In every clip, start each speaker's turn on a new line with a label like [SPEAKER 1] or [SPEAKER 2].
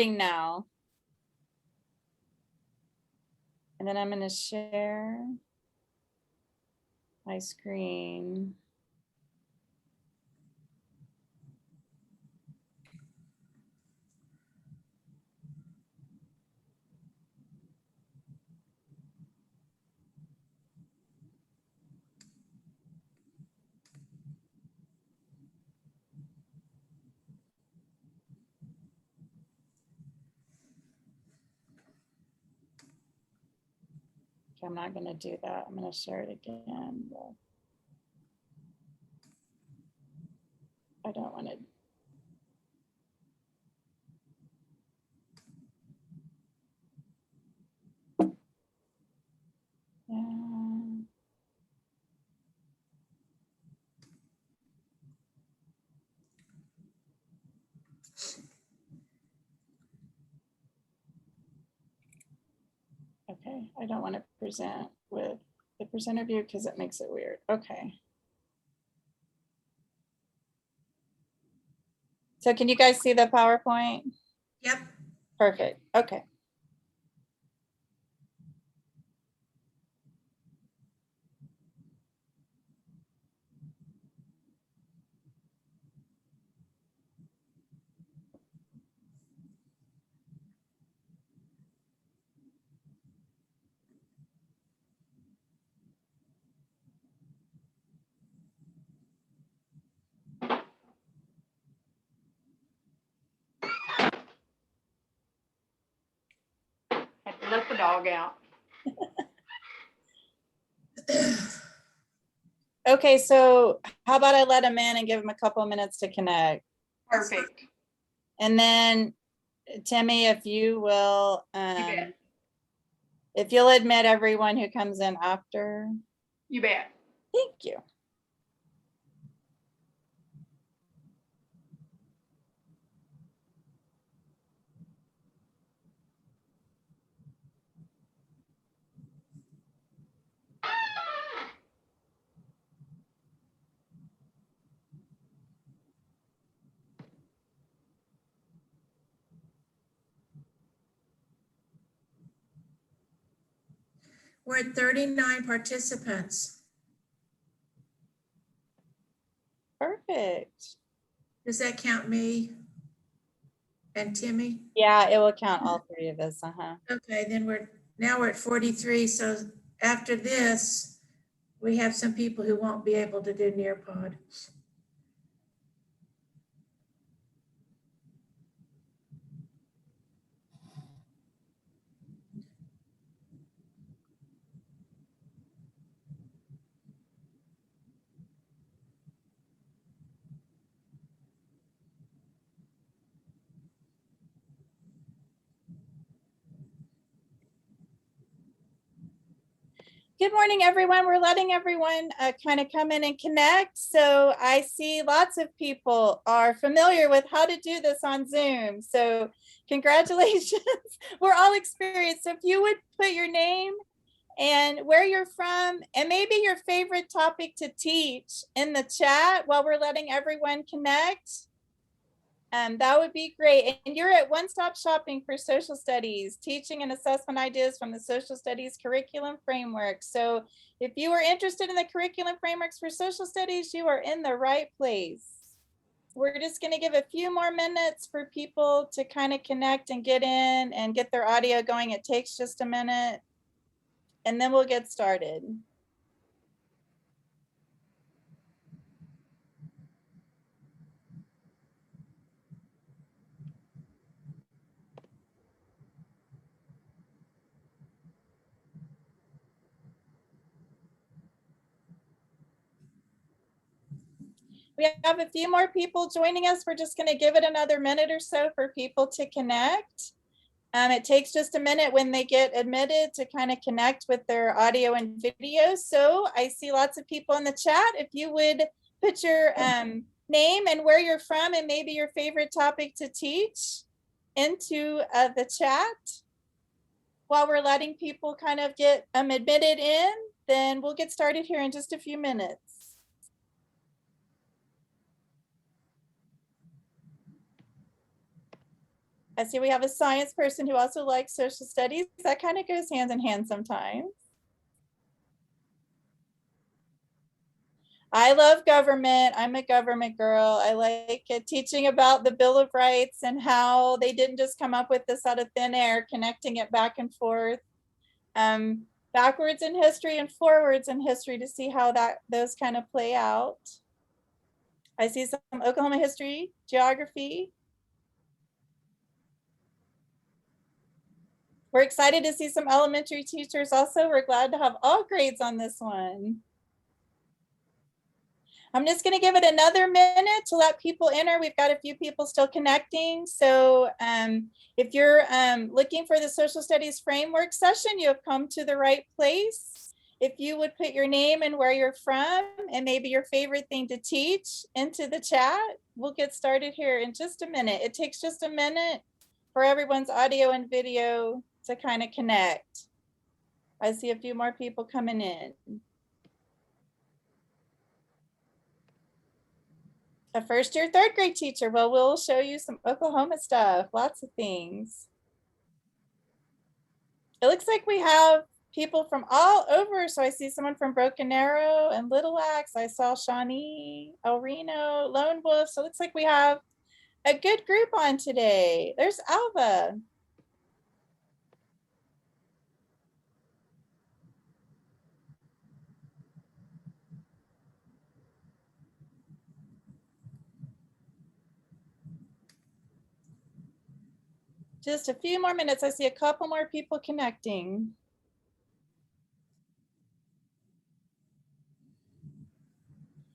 [SPEAKER 1] now. And then I'm going to share my screen. Okay, I'm not going to do that. I'm going to share it again. I don't want to. Okay, I don't want to present with the presenter view because it makes it weird. Okay. So can you guys see the PowerPoint?
[SPEAKER 2] Yep.
[SPEAKER 1] Perfect. Okay.
[SPEAKER 3] Let the dog out.
[SPEAKER 1] Okay, so how about I let him in and give him a couple of minutes to connect?
[SPEAKER 3] Perfect.
[SPEAKER 1] And then Timmy, if you will,
[SPEAKER 3] You bet.
[SPEAKER 1] if you'll admit everyone who comes in after.
[SPEAKER 3] You bet.
[SPEAKER 1] Thank you.
[SPEAKER 2] We're at 39 participants.
[SPEAKER 1] Perfect.
[SPEAKER 2] Does that count me and Timmy?
[SPEAKER 1] Yeah, it will count all three of us.
[SPEAKER 2] Okay, then we're at 43. So after this, we have some people who won't be able to do Nearpod.
[SPEAKER 1] Good morning, everyone. We're letting everyone kind of come in and connect. So I see lots of people are familiar with how to do this on Zoom. So congratulations. We're all experienced. So if you would put your name and where you're from and maybe your favorite topic to teach in the chat while we're letting everyone connect. That would be great. And you're at One Stop Shopping for Social Studies, teaching and assessment ideas from the Social Studies curriculum framework. So if you are interested in the curriculum frameworks for social studies, you are in the right place. We're just going to give a few more minutes for people to kind of connect and get in and get their audio going. It takes just a minute, and then we'll get started. We have a few more people joining us. We're just going to give it another minute or so for people to connect. It takes just a minute when they get admitted to kind of connect with their audio and video. So I see lots of people in the chat. If you would put your name and where you're from and maybe your favorite topic to teach into the chat while we're letting people kind of get admitted in, then we'll get started here in just a few minutes. I see we have a science person who also likes social studies. That kind of goes hand in hand sometimes. I love government. I'm a government girl. I like teaching about the Bill of Rights and how they didn't just come up with this out of thin air, connecting it back and forth, backwards in history and forwards in history to see how those kind of play out. I see some Oklahoma history, geography. We're excited to see some elementary teachers also. We're glad to have all grades on this one. I'm just going to give it another minute to let people enter. We've got a few people still connecting. So if you're looking for the social studies framework session, you have come to the right place. If you would put your name and where you're from and maybe your favorite thing to teach into the chat, we'll get started here in just a minute. It takes just a minute for everyone's audio and video to kind of connect. I see a few more people coming in. A first year, third grade teacher. Well, we'll show you some Oklahoma stuff, lots of things. It looks like we have people from all over. So I see someone from Broken Arrow and Little Axe. I saw Shawnee, El Reno, Lone Wolf. So it looks like we have a good group on today. There's Alva. Just a few more minutes. I see a couple more people connecting.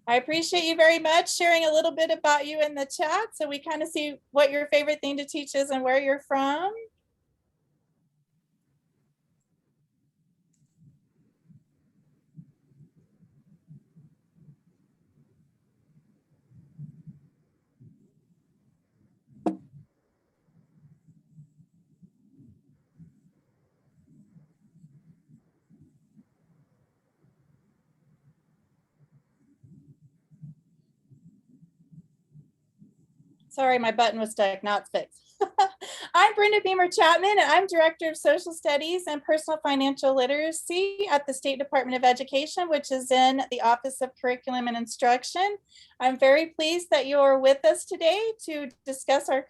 [SPEAKER 1] I appreciate you very much sharing a little bit about you in the chat so we kind of see what your favorite thing to teach is and where you're from. Sorry, my button was stuck. Now it's fixed. I'm Brenda Beamer Chapman, and I'm Director of Social Studies and Personal Financial Literacy at the State Department of Education, which is in the Office of Curriculum and Instruction. I'm very pleased that you're with us today to discuss our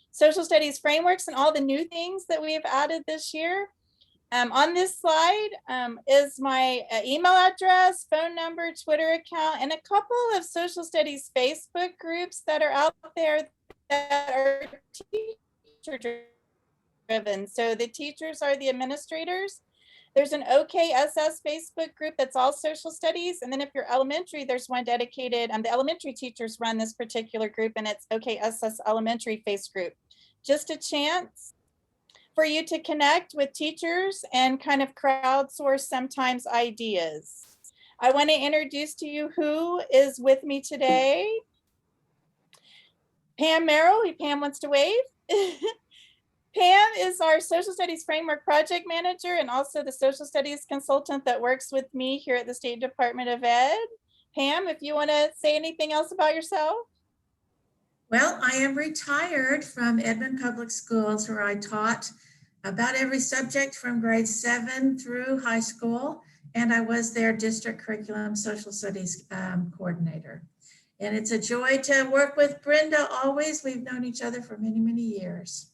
[SPEAKER 1] social studies frameworks and all the new things that we have added this year. On this slide is my email address, phone number, Twitter account, and a couple of social studies Facebook groups that are out there that are teacher driven. So the teachers are the administrators. There's an OKSS Facebook group that's all social studies. And then if you're elementary, there's one dedicated, the elementary teachers run this particular group, and it's OKSS Elementary Face Group. Just a chance for you to connect with teachers and kind of crowdsource sometimes ideas. I want to introduce to you who is with me today. Pam Merrill. Pam wants to wave. Pam is our Social Studies Framework Project Manager and also the Social Studies Consultant that works with me here at the State Department of Ed. Pam, if you want to say anything else about yourself.
[SPEAKER 2] Well, I am retired from Edmond Public Schools, where I taught about every subject from grade 7 through high school, and I was their district curriculum social studies coordinator. And it's a joy to work with Brenda always. We've known each other for many, many years.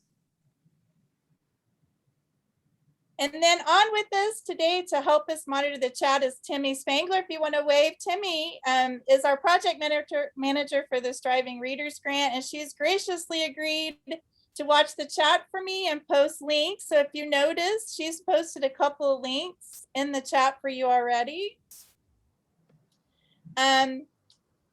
[SPEAKER 1] And then on with us today to help us monitor the chat is Timmy Spangler. If you want to wave, Timmy is our project manager for the Striving Readers Grant, and she's graciously agreed to watch the chat for me and post links. So if you notice, she's posted a couple of links in the chat for you already.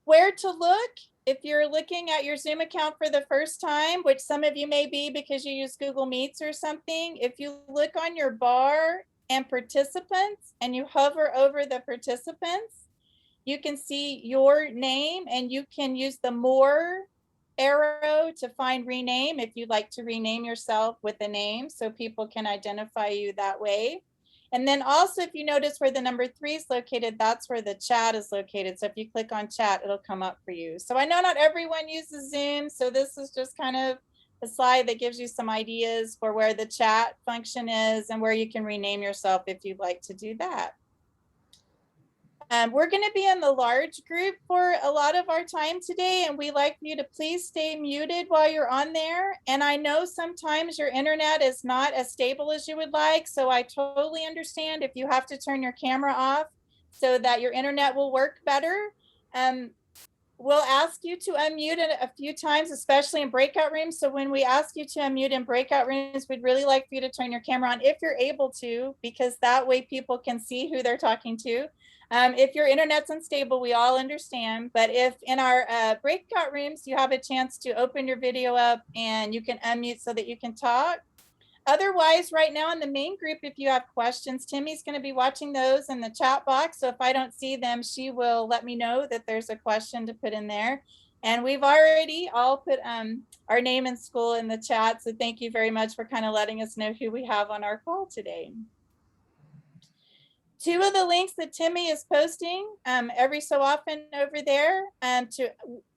[SPEAKER 1] Where to look if you're looking at your Zoom account for the first time, which some of you may be because you use Google Meets or something. If you look on your bar and participants and you hover over the participants, you can see your name and you can use the more arrow to find rename if you'd like to rename yourself with a name so people can identify you that way. And then also, if you notice where the number 3 is located, that's where the chat is located. So if you click on chat, it'll come up for you. So I know not everyone uses Zoom, so this is just kind of a slide that gives you some ideas for where the chat function is and where you can rename yourself if you'd like to do that. We're going to be in the large group for a lot of our time today, and we like you to please stay muted while you're on there. And I know sometimes your internet is not as stable as you would like, so I totally understand if you have to turn your camera off so that your internet will work better. We'll ask you to unmute it a few times, especially in breakout rooms. So when we ask you to unmute in breakout rooms, we'd really like for you to turn your camera on if you're able to, because that way people can see who they're talking to. If your internet's unstable, we all understand. But if in our breakout rooms, you have a chance to open your video up and you can unmute so that you can talk. Otherwise, right now in the main group, if you have questions, Timmy's going to be watching those in the chat box. So if I don't see them, she will let me know that there's a question to put in there. And we've already all put our name and school in the chat. So thank you very much for kind of letting us know who we have on our call today. Two of the links that Timmy is posting every so often over there.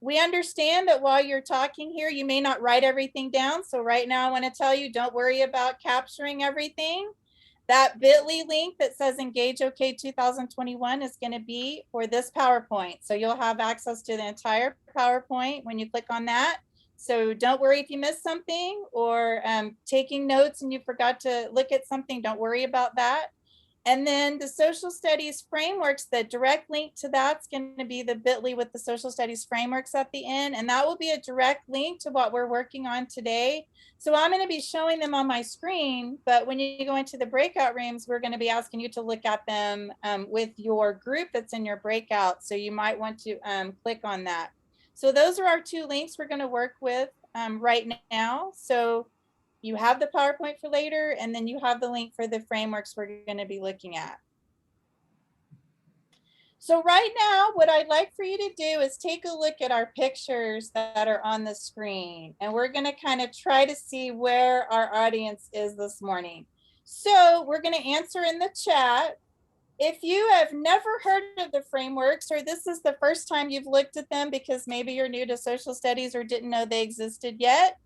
[SPEAKER 1] We understand that while you're talking here, you may not write everything down. So right now I want to tell you, don't worry about capturing everything. That bit.ly link that says Engage OK 2021 is going to be for this PowerPoint. So you'll have access to the entire PowerPoint when you click on that. So don't worry if you missed something or taking notes and you forgot to look at something, don't worry about that. And then the social studies frameworks, the direct link to that's going to be the bit.ly with the social studies frameworks at the end. And that will be a direct link to what we're working on today. So I'm going to be showing them on my screen, but when you go into the breakout rooms, we're going to be asking you to look at them with your group that's in your breakout. So you might want to click on that. So those are our two links we're going to work with right now. So you have the PowerPoint for later, and then you have the link for the frameworks we're going to be looking at. So right now, what I'd like for you to do is take a look at our pictures that are on the screen, and we're going to kind of try to see where our audience is this morning. So we're going to answer in the chat. If you have never heard of the frameworks, or this is the first time you've looked at them because maybe you're new to social studies or didn't know they existed yet,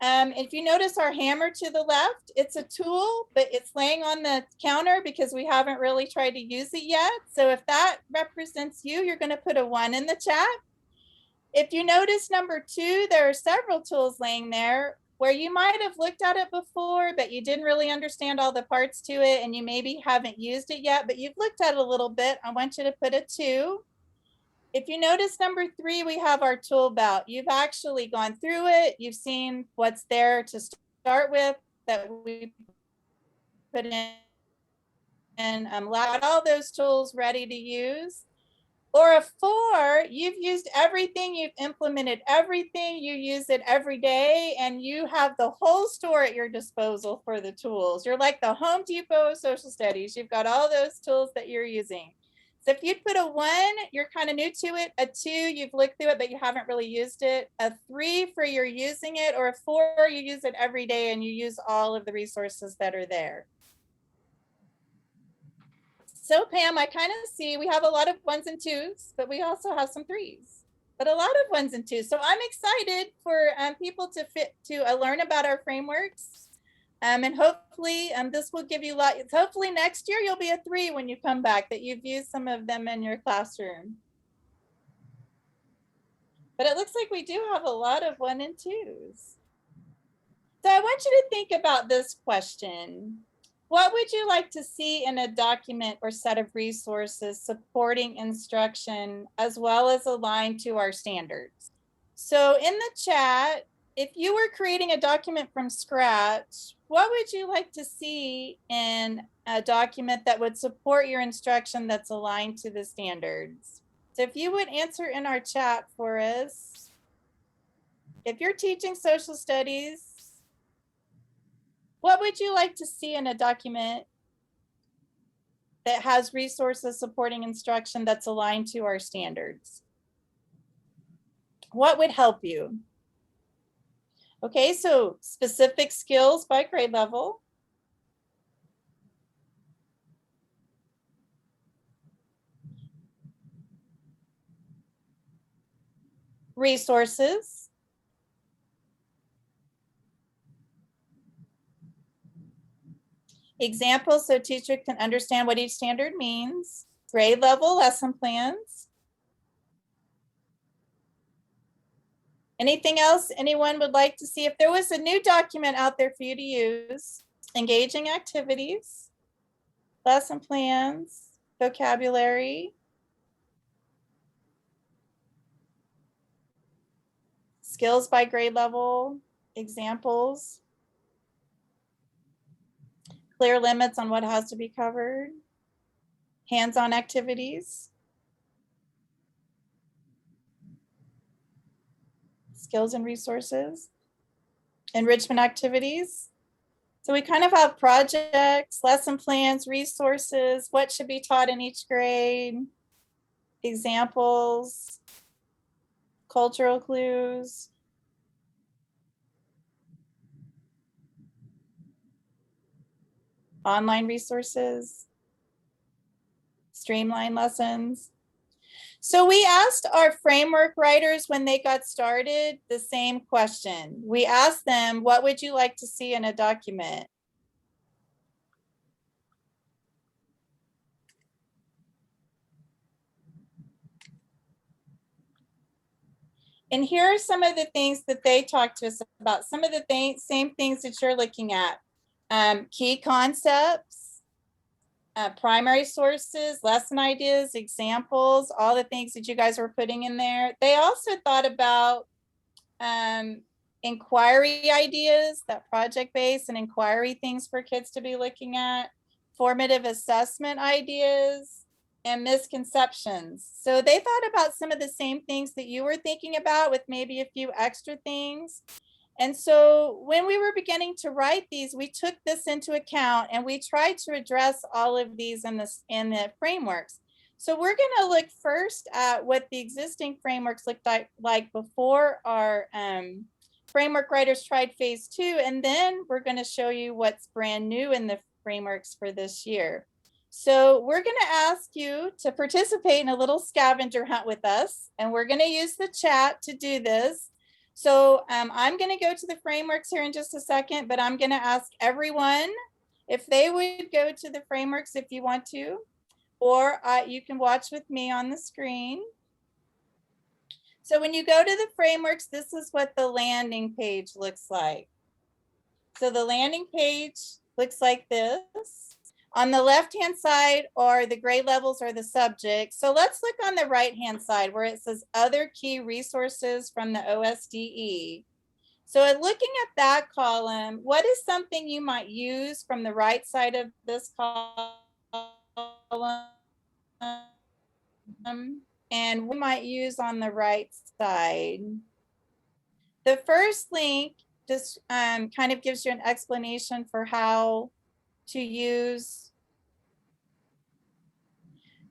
[SPEAKER 1] if you notice our hammer to the left, it's a tool, but it's laying on the counter because we haven't really tried to use it yet. So if that represents you, you're going to put a 1 in the chat. If you notice number 2, there are several tools laying there where you might have looked at it before, but you didn't really understand all the parts to it, and you maybe haven't used it yet, but you've looked at it a little bit. I want you to put a 2. If you notice number 3, we have our tool belt. You've actually gone through it. You've seen what's there to start with that we put in and got all those tools ready to use. Or a 4, you've used everything, you've implemented everything, you use it every day, and you have the whole store at your disposal for the tools. You're like the Home Depot of social studies. You've got all those tools that you're using. So if you put a 1, you're kind of new to it. A 2, you've looked through it, but you haven't really used it. A 3 for you're using it, or a 4, you use it every day and you use all of the resources that are there. So Pam, I kind of see we have a lot of 1s and 2s, but we also have some 3s, but a lot of 1s and 2s. So I'm excited for people to learn about our frameworks. And hopefully this will give you lots. Hopefully next year you'll be a 3 when you come back, that you've used some of them in your classroom. But it looks like we do have a lot of 1 and 2s. So I want you to think about this question. What would you like to see in a document or set of resources supporting instruction as well as aligned to our standards? So in the chat, if you were creating a document from scratch, what would you like to see in a document that would support your instruction that's aligned to the standards? So if you would answer in our chat for us, if you're teaching social studies, what would you like to see in a document that has resources supporting instruction that's aligned to our standards? What would help you? Okay, so specific skills by grade level. Resources. Examples so teacher can understand what each standard means. Grade level lesson plans. Anything else anyone would like to see? If there was a new document out there for you to use, engaging activities, lesson plans, vocabulary, skills by grade level, examples, clear limits on what has to be covered, hands-on activities, skills and resources, enrichment activities. So we kind of have projects, lesson plans, resources, what should be taught in each grade, examples, cultural clues, online resources, streamline lessons. So we asked our framework writers when they got started the same question. We asked them, what would you like to see in a document? And here are some of the things that they talked to us about, some of the same things that you're looking at. Key concepts, primary sources, lesson ideas, examples, all the things that you guys were putting in there. They also thought about inquiry ideas, that project-based and inquiry things for kids to be looking at, formative assessment ideas, and misconceptions. So they thought about some of the same things that you were thinking about with maybe a few extra things. And so when we were beginning to write these, we took this into account and we tried to address all of these in the frameworks. So we're going to look first at what the existing frameworks looked like before our framework writers tried phase 2. And then we're going to show you what's brand new in the frameworks for this year. So we're going to ask you to participate in a little scavenger hunt with us. And we're going to use the chat to do this. So I'm going to go to the frameworks here in just a second, but I'm going to ask everyone if they would go to the frameworks if you want to, or you can watch with me on the screen. So when you go to the frameworks, this is what the landing page looks like. So the landing page looks like this. On the left-hand side are the grade levels or the subjects. So let's look on the right-hand side where it says other key resources from the OSDE. So looking at that column, what is something you might use from the right side of this column? And we might use on the right side. The first link just kind of gives you an explanation for how to use,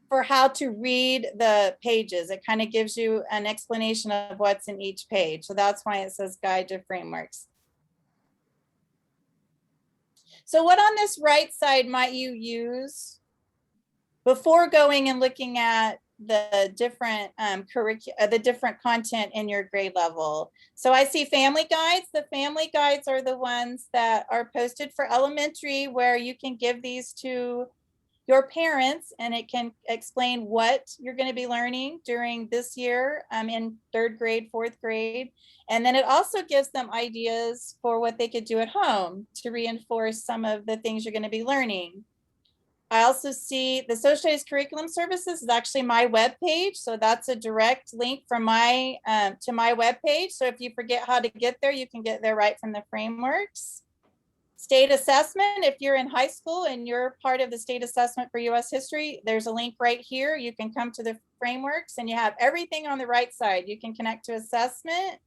[SPEAKER 1] for how to read the pages. It kind of gives you an explanation of what's in each page. So that's why it says Guide to Frameworks. So what on this right side might you use before going and looking at the different the different content in your grade level? So I see family guides. The family guides are the ones that are posted for elementary, where you can give these to your parents and it can explain what you're going to be learning during this year in 3rd grade, 4th grade. And then it also gives them ideas for what they could do at home to reinforce some of the things you're going to be learning. I also see the Social Studies Curriculum Services is actually my webpage. So that's a direct link from my to my webpage. So if you forget how to get there, you can get there right from the frameworks. State assessment, if you're in high school and you're part of the state assessment for US history, there's a link right here. You can come to the frameworks and you have everything on the right side. You can connect to assessment.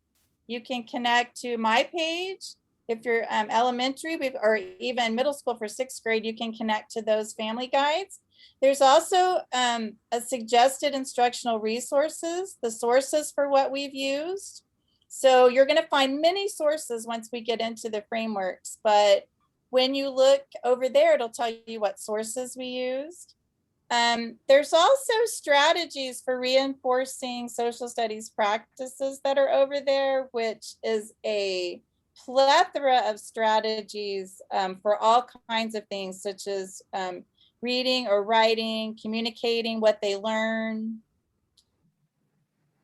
[SPEAKER 1] You can connect to my page. If you're elementary or even middle school for 6th grade, you can connect to those family guides. There's also a suggested instructional resources, the sources for what we've used. So you're going to find many sources once we get into the frameworks, but when you look over there, it'll tell you what sources we used. There's also strategies for reinforcing social studies practices that are over there, which is a plethora of strategies for all kinds of things, such as reading or writing, communicating what they learn.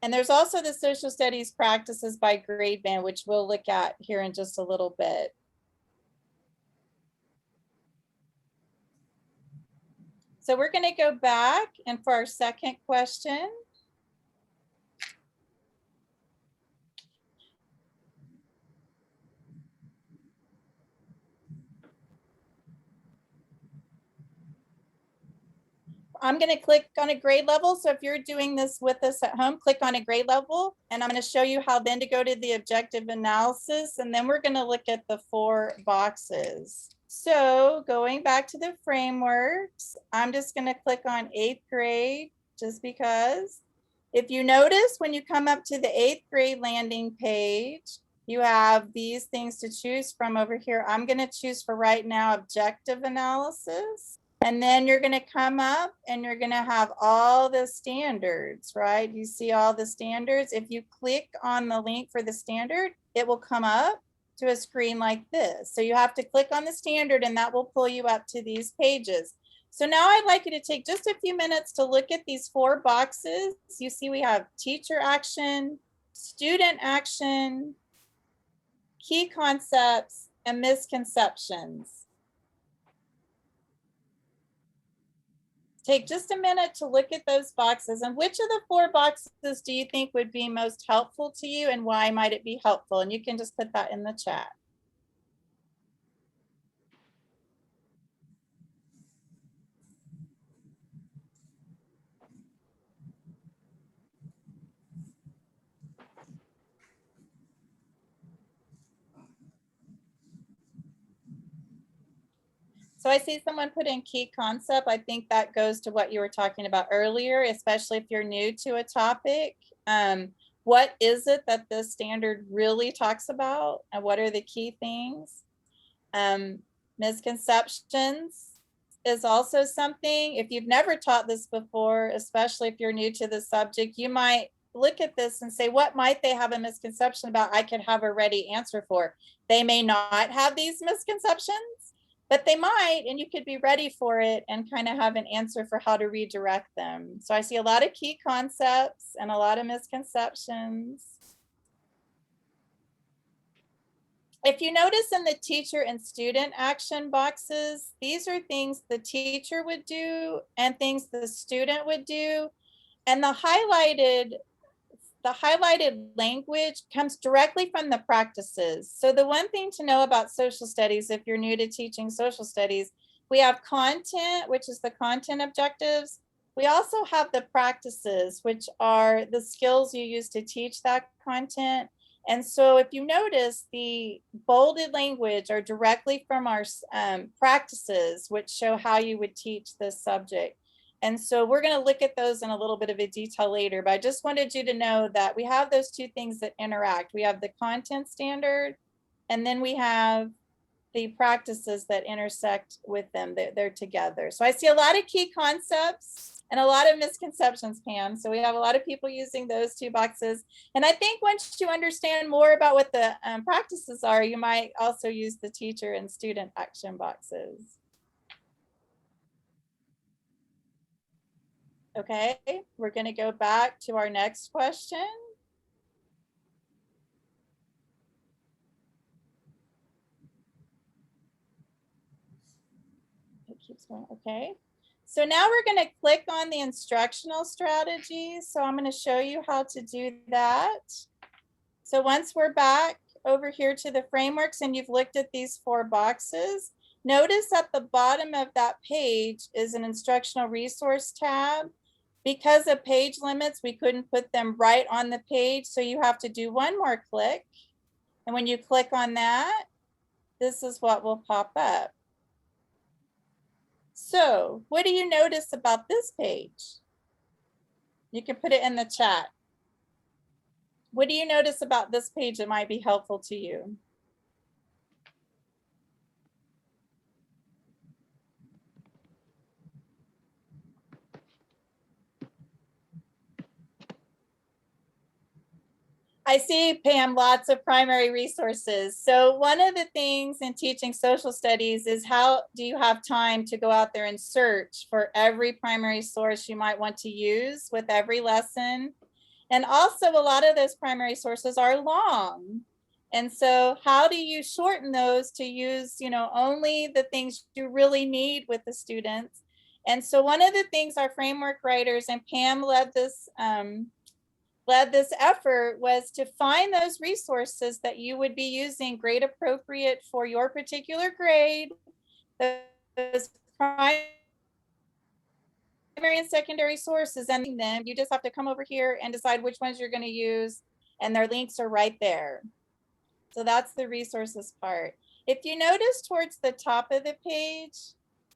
[SPEAKER 1] And there's also the social studies practices by grade band, which we'll look at here in just a little bit. So we're going to go back, and for our second question, I'm going to click on a grade level. So if you're doing this with us at home, click on a grade level, and I'm going to show you how then to go to the objective analysis. And then we're going to look at the 4 boxes. So going back to the frameworks, I'm just going to click on 8th grade, just because. If you notice, when you come up to the 8th grade landing page, you have these things to choose from over here. I'm going to choose for right now objective analysis. And then you're going to come up and you're going to have all the standards, right? You see all the standards. If you click on the link for the standard, it will come up to a screen like this. So you have to click on the standard, and that will pull you up to these pages. So now I'd like you to take just a few minutes to look at these 4 boxes. You see we have teacher action, student action, key concepts, and misconceptions. Take just a minute to look at those boxes, and which of the 4 boxes do you think would be most helpful to you, and why might it be helpful? And you can just put that in the chat. So I see someone put in key concept. I think that goes to what you were talking about earlier, especially if you're new to a topic. What is it that this standard really talks about, and what are the key things? Misconceptions is also something. If you've never taught this before, especially if you're new to the subject, you might look at this and say, what might they have a misconception about I could have a ready answer for? They may not have these misconceptions, but they might, and you could be ready for it and kind of have an answer for how to redirect them. So I see a lot of key concepts and a lot of misconceptions. If you notice in the teacher and student action boxes, these are things the teacher would do and things the student would do. And the highlighted language comes directly from the practices. So the one thing to know about social studies, if you're new to teaching social studies, we have content, which is the content objectives. We also have the practices, which are the skills you use to teach that content. And so if you notice, the bolded language are directly from our practices, which show how you would teach this subject. And so we're going to look at those in a little bit of a detail later, but I just wanted you to know that we have those 2 things that interact. We have the content standard, and then we have the practices that intersect with them. They're together. So I see a lot of key concepts and a lot of misconceptions, Pam. So we have a lot of people using those 2 boxes. And I think once you understand more about what the practices are, you might also use the teacher and student action boxes. Okay, we're going to go back to our next question. It keeps going. Okay. So now we're going to click on the instructional strategy. So I'm going to show you how to do that. So once we're back over here to the frameworks and you've looked at these 4 boxes, notice at the bottom of that page is an instructional resource tab. Because of page limits, we couldn't put them right on the page. So you have to do one more click. And when you click on that, this is what will pop up. So what do you notice about this page? You can put it in the chat. What do you notice about this page that might be helpful to you? I see, Pam, lots of primary resources. So one of the things in teaching social studies is how do you have time to go out there and search for every primary source you might want to use with every lesson? And also a lot of those primary sources are long. And so how do you shorten those to use, only the things you really need with the students? And so one of the things our framework writers, and Pam led this effort, was to find those resources that you would be using grade appropriate for your particular grade, those primary and secondary sources, and then you just have to come over here and decide which ones you're going to use, and their links are right there. So that's the resources part. If you notice towards the top of the page,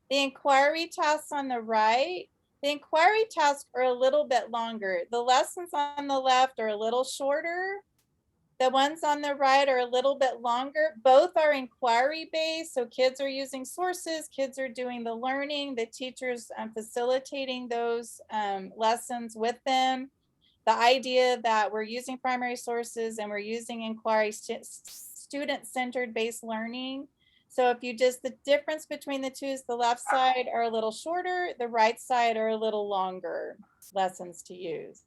[SPEAKER 1] the inquiry tasks on the right, the inquiry tasks are a little bit longer. The lessons on the left are a little shorter. The ones on the right are a little bit longer. Both are inquiry based. So kids are using sources, kids are doing the learning, the teachers facilitating those lessons with them. The idea that we're using primary sources and we're using inquiry, student-centered based learning. So if you just, the difference between the two is the left side are a little shorter, the right side are a little longer lessons to use.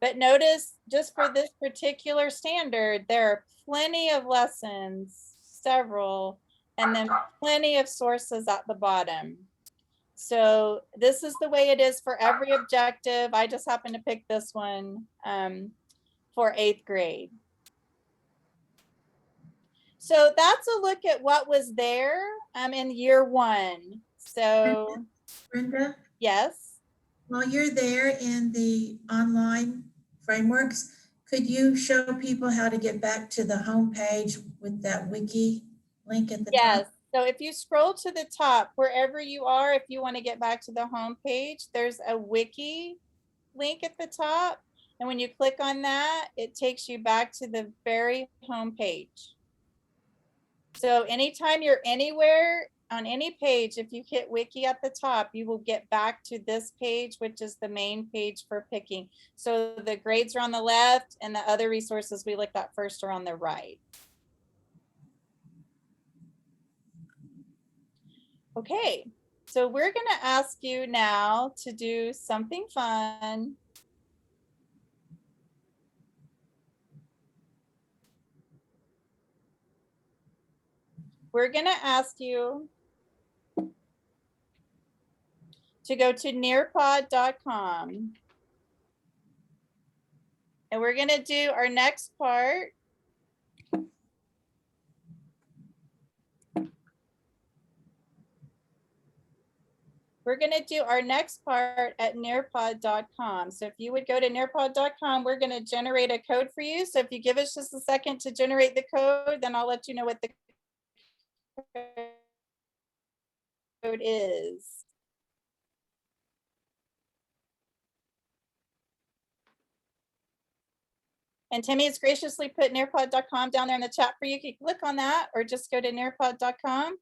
[SPEAKER 1] But notice just for this particular standard, there are plenty of lessons, several, and then plenty of sources at the bottom. So this is the way it is for every objective. I just happened to pick this one for 8th grade. So that's a look at what was there in year 1. So
[SPEAKER 2] Brenda,
[SPEAKER 1] yes.
[SPEAKER 2] while you're there in the online frameworks, could you show people how to get back to the home page with that wiki link at the
[SPEAKER 1] Yes.
[SPEAKER 2] top?
[SPEAKER 1] So if you scroll to the top, wherever you are, if you want to get back to the home page, there's a wiki link at the top. And when you click on that, it takes you back to the very home page. So anytime you're anywhere on any page, if you hit wiki at the top, you will get back to this page, which is the main page for picking. So the grades are on the left and the other resources we looked at first are on the right. Okay, so we're going to ask you now to do something fun. We're going to ask you to go to nearpod.com. And we're going to do our next part. We're going to do our next part at nearpod.com. So if you would go to nearpod.com, we're going to generate a code for you. So if you give us just a second to generate the code, then I'll let you know what the code is. And Timmy has graciously put nearpod.com down there in the chat for you. You can click on that or just go to nearpod.com.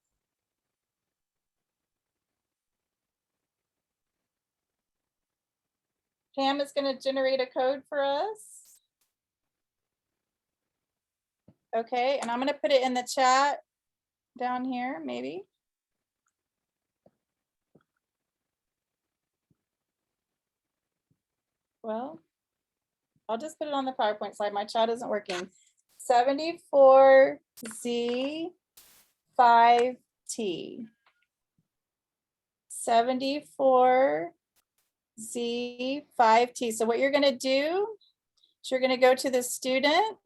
[SPEAKER 1] Pam is going to generate a code for us. Okay, and I'm going to put it in the chat down here, maybe. Well, I'll just put it on the PowerPoint slide. My chat isn't working. 74Z5T. 74Z5T. So what you're going to do is you're going to go to the student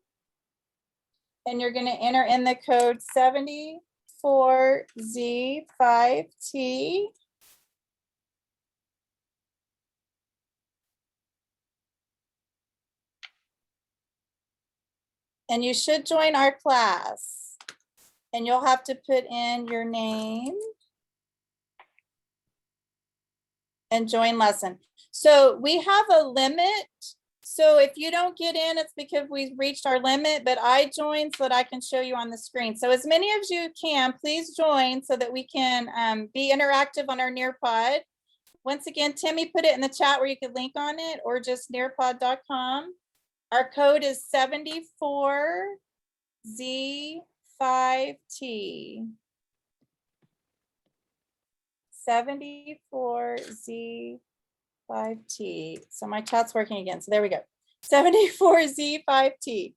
[SPEAKER 1] and you're going to enter in the code 74Z5T. And you should join our class. And you'll have to put in your name and join lesson. So we have a limit. So if you don't get in, it's because we've reached our limit, but I joined so that I can show you on the screen. So as many of you can, please join so that we can be interactive on our Nearpod. Once again, Timmy put it in the chat where you could link on it or just nearpod.com. Our code is 74Z5T. 74Z5T. So my chat's working again. So there we go. 74Z5T.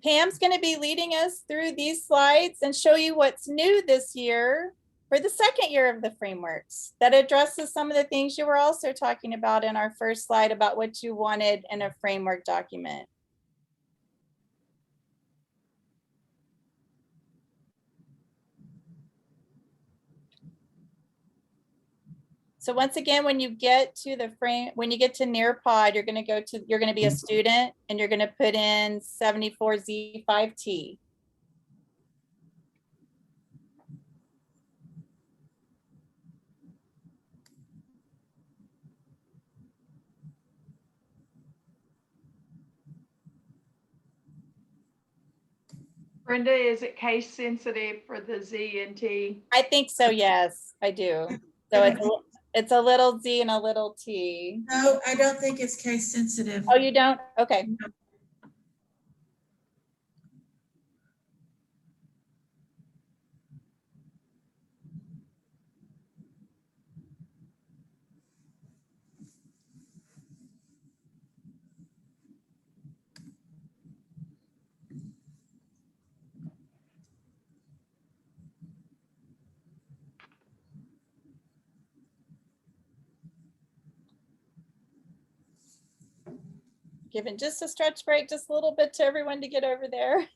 [SPEAKER 1] Pam's going to be leading us through these slides and show you what's new this year for the second year of the frameworks that addresses some of the things you were also talking about in our first slide about what you wanted in a framework document. So once again, when you get to the frame, when you get to Nearpod, you're going to be a student and you're going to put in 74Z5T.
[SPEAKER 3] Brenda, is it case sensitive for the Z and T?
[SPEAKER 1] I think so. Yes, I do. So it's a little Z and a little T.
[SPEAKER 2] No, I don't think it's case sensitive.
[SPEAKER 1] Oh, you don't? Okay. Giving just a stretch break, just a little bit to everyone to get over there.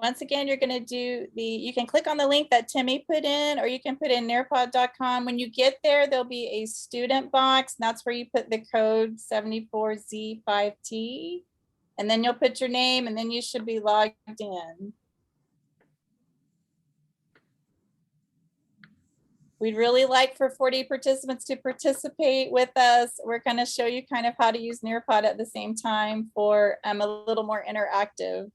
[SPEAKER 1] Once again, you're going to do you can click on the link that Timmy put in, or you can put in nearpod.com. When you get there, there'll be a student box. And that's where you put the code 74Z5T. And then you'll put your name and then you should be logged in. We'd really like for 40 participants to participate with us. We're going to show you kind of how to use Nearpod at the same time for a little more interactive.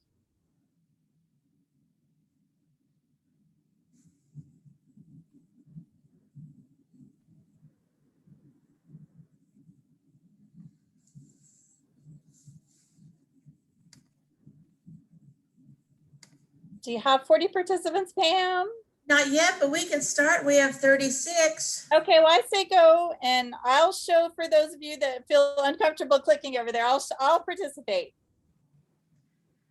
[SPEAKER 1] Do you have 40 participants, Pam?
[SPEAKER 2] Not yet, but we can start. We have 36.
[SPEAKER 1] Okay, well, I say go, and I'll show for those of you that feel uncomfortable clicking over there. I'll participate.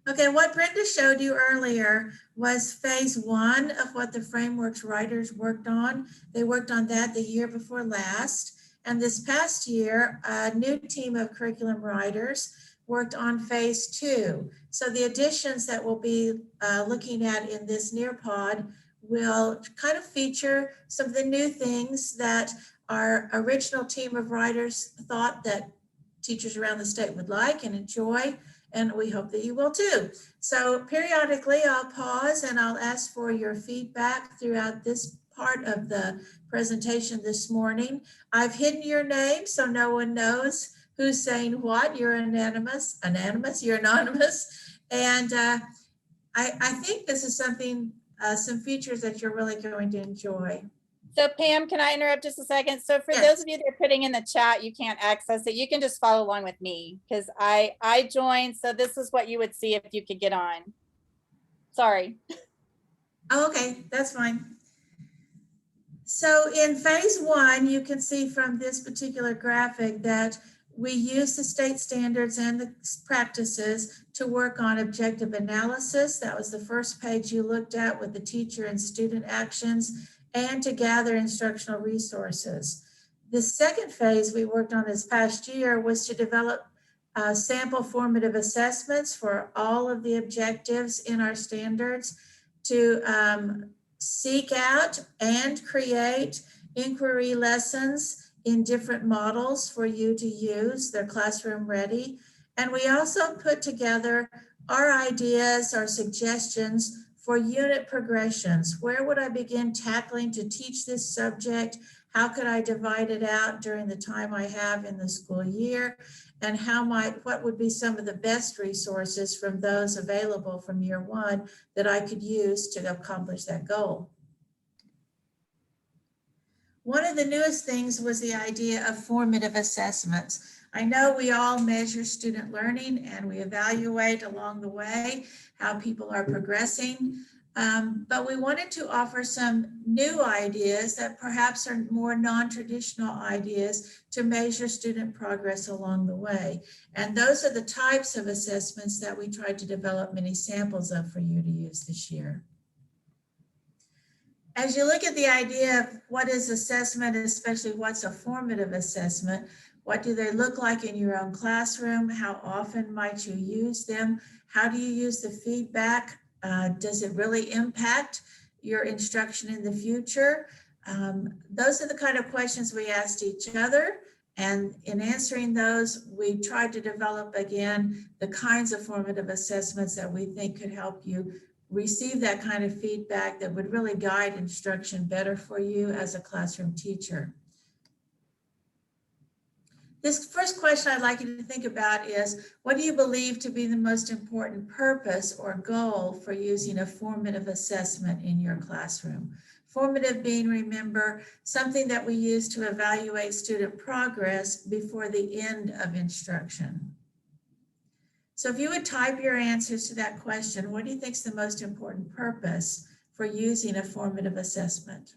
[SPEAKER 2] Okay, what Brenda showed you earlier was phase one of what the frameworks writers worked on. They worked on that the year before last. And this past year, a new team of curriculum writers worked on phase two. So the additions that we'll be looking at in this Nearpod will kind of feature some of the new things that our original team of writers thought that teachers around the state would like and enjoy. And we hope that you will too. So periodically I'll pause and I'll ask for your feedback throughout this part of the presentation this morning. I've hidden your name so no one knows who's saying what. You're anonymous, you're anonymous. And I think this is something, some features that you're really going to enjoy.
[SPEAKER 1] So Pam, can I interrupt just a second? So for
[SPEAKER 2] Yes.
[SPEAKER 1] those of you that are putting in the chat, you can't access it. You can just follow along with me because I joined. So this is what you would see if you could get on. Sorry.
[SPEAKER 2] Oh, okay, that's fine. So in phase one, you can see from this particular graphic that we use the state standards and the practices to work on objective analysis. That was the first page you looked at with the teacher and student actions, and to gather instructional resources. The second phase we worked on this past year was to develop sample formative assessments for all of the objectives in our standards, to seek out and create inquiry lessons in different models for you to use. They're classroom ready. And we also put together our ideas, our suggestions for unit progressions. Where would I begin tackling to teach this subject? How could I divide it out during the time I have in the school year? And what would be some of the best resources from those available from year one that I could use to accomplish that goal? One of the newest things was the idea of formative assessments. I know we all measure student learning and we evaluate along the way how people are progressing, but we wanted to offer some new ideas that perhaps are more non-traditional ideas to measure student progress along the way. And those are the types of assessments that we tried to develop many samples of for you to use this year. As you look at the idea of what is assessment, especially what's a formative assessment, what do they look like in your own classroom? How often might you use them? How do you use the feedback? Does it really impact your instruction in the future? Those are the kind of questions we asked each other. And in answering those, we tried to develop, again, the kinds of formative assessments that we think could help you receive that kind of feedback that would really guide instruction better for you as a classroom teacher. This first question I'd like you to think about is, what do you believe to be the most important purpose or goal for using a formative assessment in your classroom? Formative being, remember, something that we use to evaluate student progress before the end of instruction. So if you would type your answers to that question, what do you think is the most important purpose for using a formative assessment?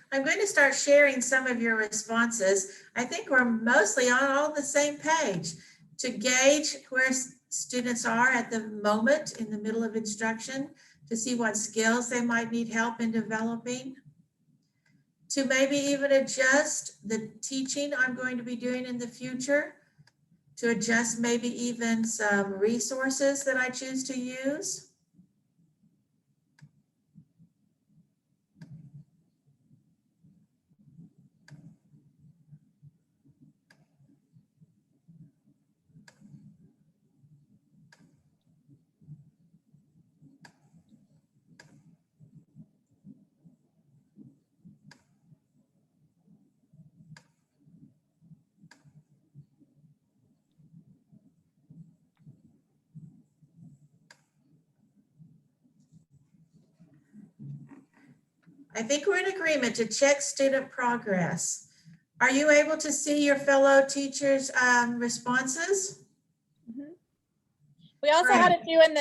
[SPEAKER 2] I'm going to start sharing some of your responses. I think we're mostly on all the same page to gauge where students are at the moment in the middle of instruction, to see what skills they might need help in developing, to maybe even adjust the teaching I'm going to be doing in the future, to adjust maybe even some resources that I choose to use. I think we're in agreement to check student progress. Are you able to see your fellow teachers' responses?
[SPEAKER 1] Mhm. We also had a few in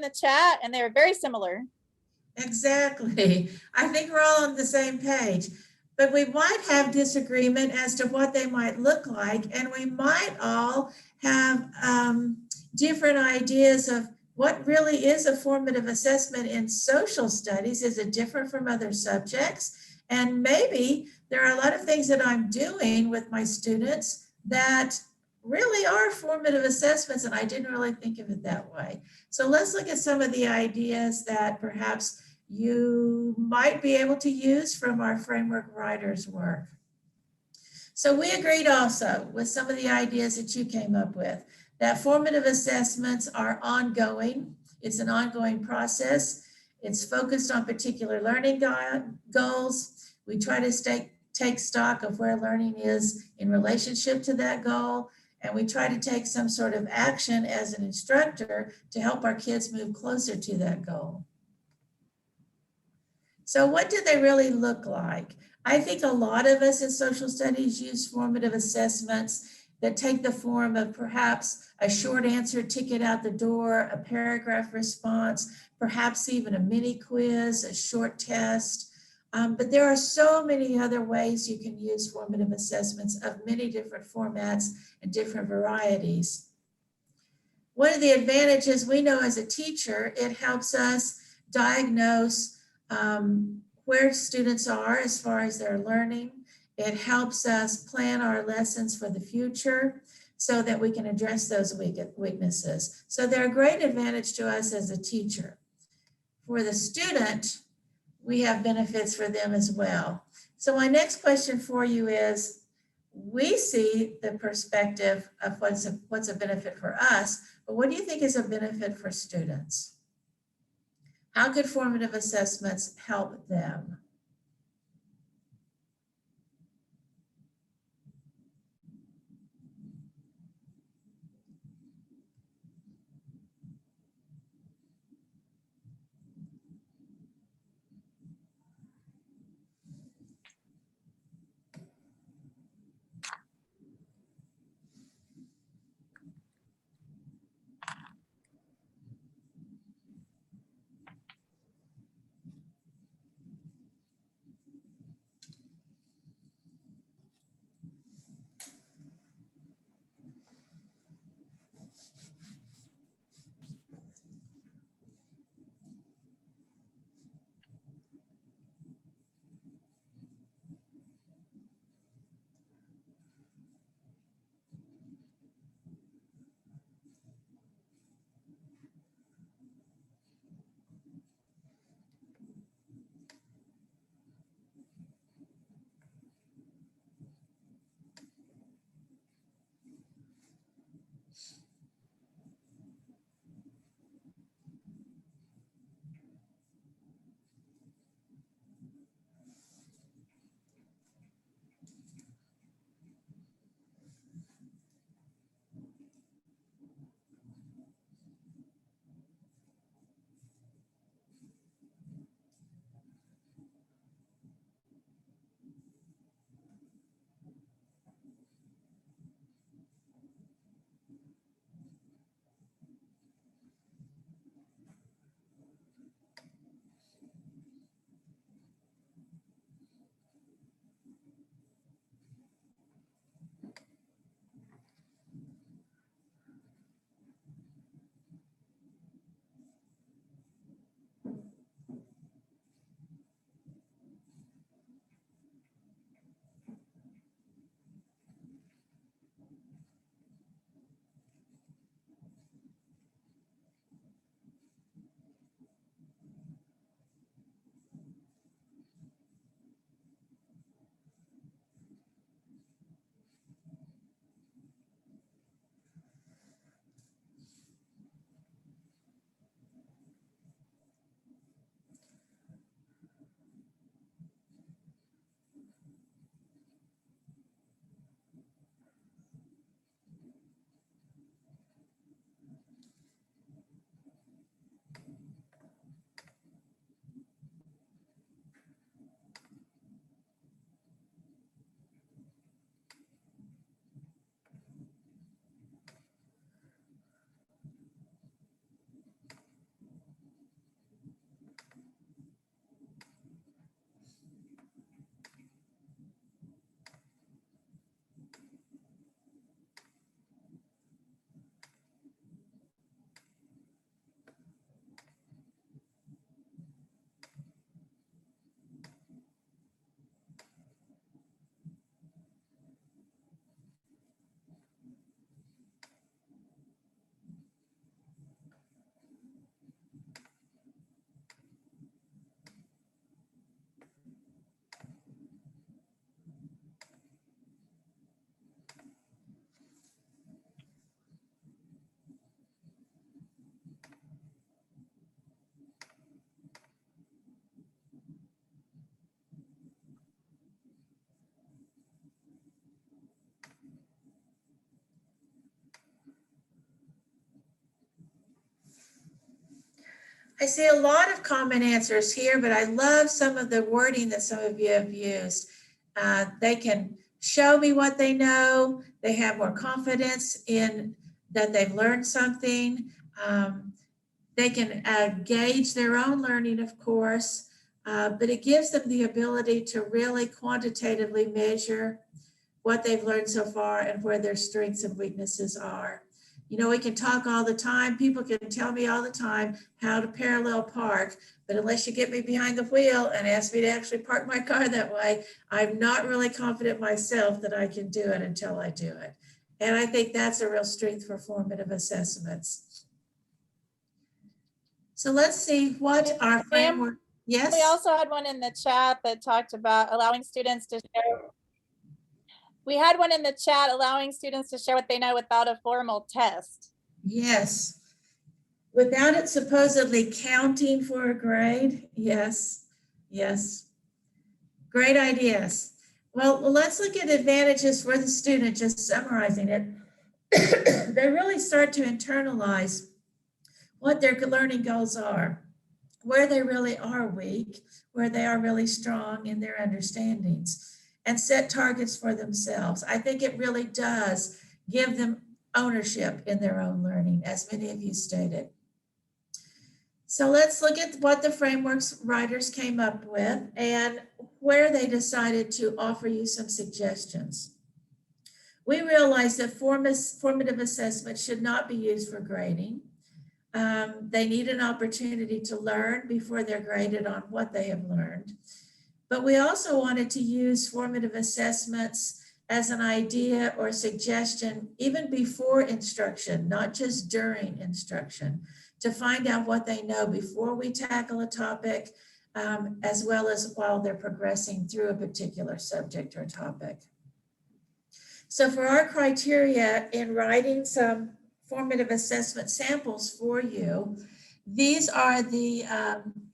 [SPEAKER 1] the chat, and they were very similar.
[SPEAKER 2] Exactly. I think we're all on the same page, but we might have disagreement as to what they might look like, and we might all have different ideas of what really is a formative assessment in social studies. Is it different from other subjects? And maybe there are a lot of things that I'm doing with my students that really are formative assessments, and I didn't really think of it that way. So let's look at some of the ideas that perhaps you might be able to use from our framework writers' work. So we agreed also with some of the ideas that you came up with, that formative assessments are ongoing. It's an ongoing process. It's focused on particular learning goals. We try to take stock of where learning is in relationship to that goal. And we try to take some sort of action as an instructor to help our kids move closer to that goal. So what do they really look like? I think a lot of us in social studies use formative assessments that take the form of perhaps a short answer ticket out the door, a paragraph response, perhaps even a mini quiz, a short test. But there are so many other ways you can use formative assessments of many different formats and different varieties. One of the advantages we know as a teacher, it helps us diagnose where students are as far as their learning. It helps us plan our lessons for the future so that we can address those weaknesses. So they're a great advantage to us as a teacher. For the student, we have benefits for them as well. So my next question for you is, we see the perspective of what's a benefit for us, but what do you think is a benefit for students? How could formative assessments help them? I see a lot of common answers here, but I love some of the wording that some of you have used. They can show me what they know. They have more confidence in that they've learned something. They can gauge their own learning, of course, but it gives them the ability to really quantitatively measure what they've learned so far and where their strengths and weaknesses are. You know, we can talk all the time. People can tell me all the time how to parallel park, but unless you get me behind the wheel and ask me to actually park my car that way, I'm not really confident myself that I can do it until I do it. And I think that's a real strength for formative assessments. So let's see what our framework, yes?
[SPEAKER 1] We also had one in the chat that talked about allowing students to share. We had one in the chat allowing students to share what they know without a formal test.
[SPEAKER 2] Yes. Without it supposedly counting for a grade. Yes. Yes. Great ideas. Well, let's look at advantages for the student, just summarizing it. They really start to internalize what their learning goals are, where they really are weak, where they are really strong in their understandings, and set targets for themselves. I think it really does give them ownership in their own learning, as many of you stated. So let's look at what the frameworks writers came up with and where they decided to offer you some suggestions. We realize that formative assessment should not be used for grading. They need an opportunity to learn before they're graded on what they have learned. But we also wanted to use formative assessments as an idea or suggestion even before instruction, not just during instruction, to find out what they know before we tackle a topic, as well as while they're progressing through a particular subject or topic. So for our criteria in writing some formative assessment samples for you, these are the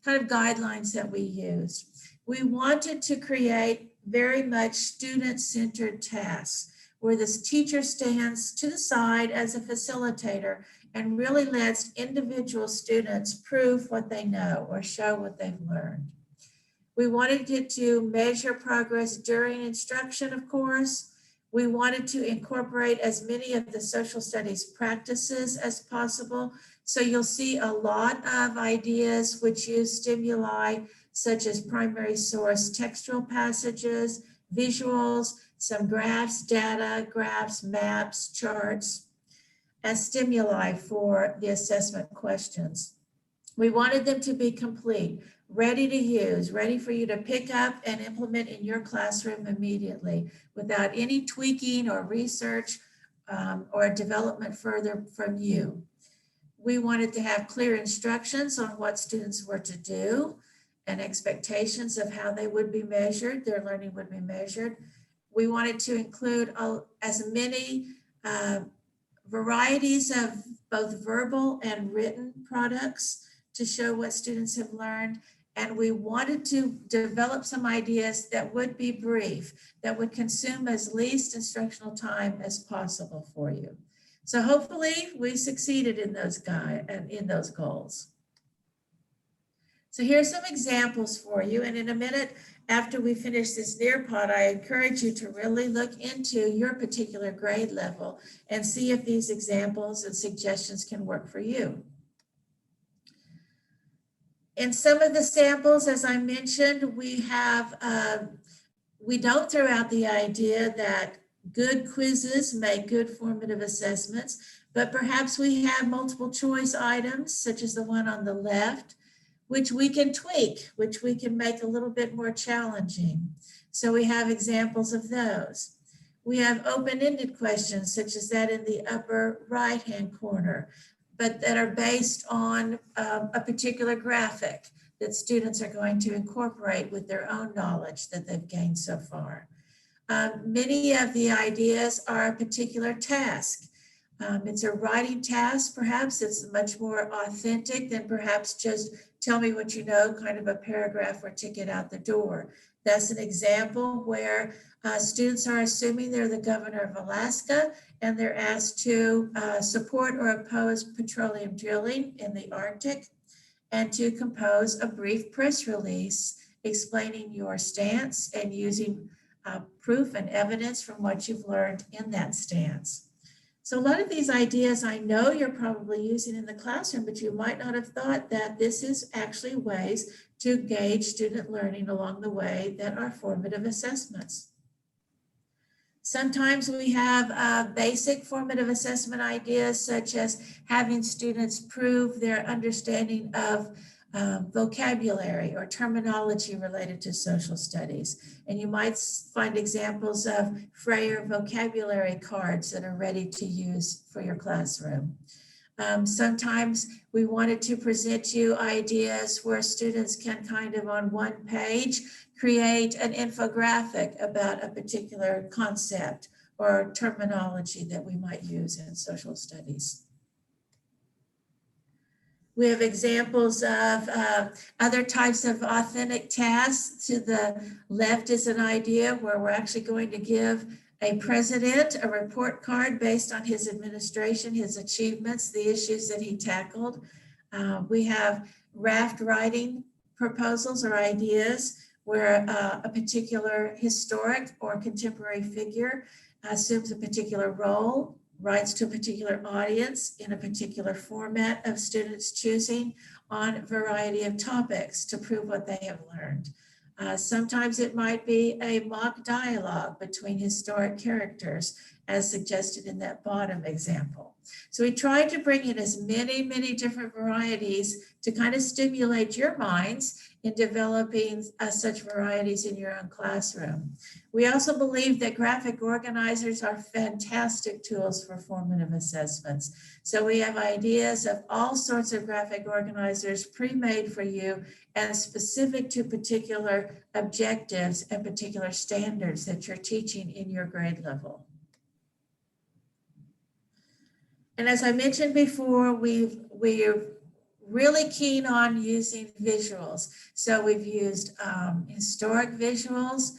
[SPEAKER 2] kind of guidelines that we used. We wanted to create very much student-centered tasks where this teacher stands to the side as a facilitator and really lets individual students prove what they know or show what they've learned. We wanted it to measure progress during instruction, of course. We wanted to incorporate as many of the social studies practices as possible. So you'll see a lot of ideas which use stimuli such as primary source textual passages, visuals, some graphs, data, graphs, maps, charts, as stimuli for the assessment questions. We wanted them to be complete, ready to use, ready for you to pick up and implement in your classroom immediately without any tweaking or research or development further from you. We wanted to have clear instructions on what students were to do and expectations of how they would be measured, their learning would be measured. We wanted to include as many varieties of both verbal and written products to show what students have learned. And we wanted to develop some ideas that would be brief, that would consume as least instructional time as possible for you. So hopefully we succeeded in those goals. So here's some examples for you. And in a minute, after we finish this Nearpod, I encourage you to really look into your particular grade level and see if these examples and suggestions can work for you. In some of the samples, as I mentioned, we don't throw out the idea that good quizzes make good formative assessments, but perhaps we have multiple choice items, such as the one on the left, which we can tweak, which we can make a little bit more challenging. So we have examples of those. We have open-ended questions, such as that in the upper right-hand corner, but that are based on a particular graphic that students are going to incorporate with their own knowledge that they've gained so far. Many of the ideas are a particular task. It's a writing task, perhaps. It's much more authentic than perhaps just tell me what you know, kind of a paragraph or ticket out the door. That's an example where students are assuming they're the governor of Alaska and they're asked to support or oppose petroleum drilling in the Arctic. and to compose a brief press release explaining your stance and using proof and evidence from what you've learned in that stance. So a lot of these ideas I know you're probably using in the classroom, but you might not have thought that this is actually ways to gauge student learning along the way that are formative assessments. Sometimes we have basic formative assessment ideas, such as having students prove their understanding of vocabulary or terminology related to social studies. And you might find examples of Freyer vocabulary cards that are ready to use for your classroom. Sometimes we wanted to present you ideas where students can kind of on one page create an infographic about a particular concept or terminology that we might use in social studies. We have examples of other types of authentic tasks. To the left is an idea where we're actually going to give a president a report card based on his administration, his achievements, the issues that he tackled. We have raft writing proposals or ideas where a particular historic or contemporary figure assumes a particular role, writes to a particular audience in a particular format of students choosing on a variety of topics to prove what they have learned. Sometimes it might be a mock dialogue between historic characters, as suggested in that bottom example. So we tried to bring in as many different varieties to kind of stimulate your minds in developing such varieties in your own classroom. We also believe that graphic organizers are fantastic tools for formative assessments. So we have ideas of all sorts of graphic organizers pre-made for you and specific to particular objectives and particular standards that you're teaching in your grade level. And as I mentioned before, we're really keen on using visuals. So we've used historic visuals,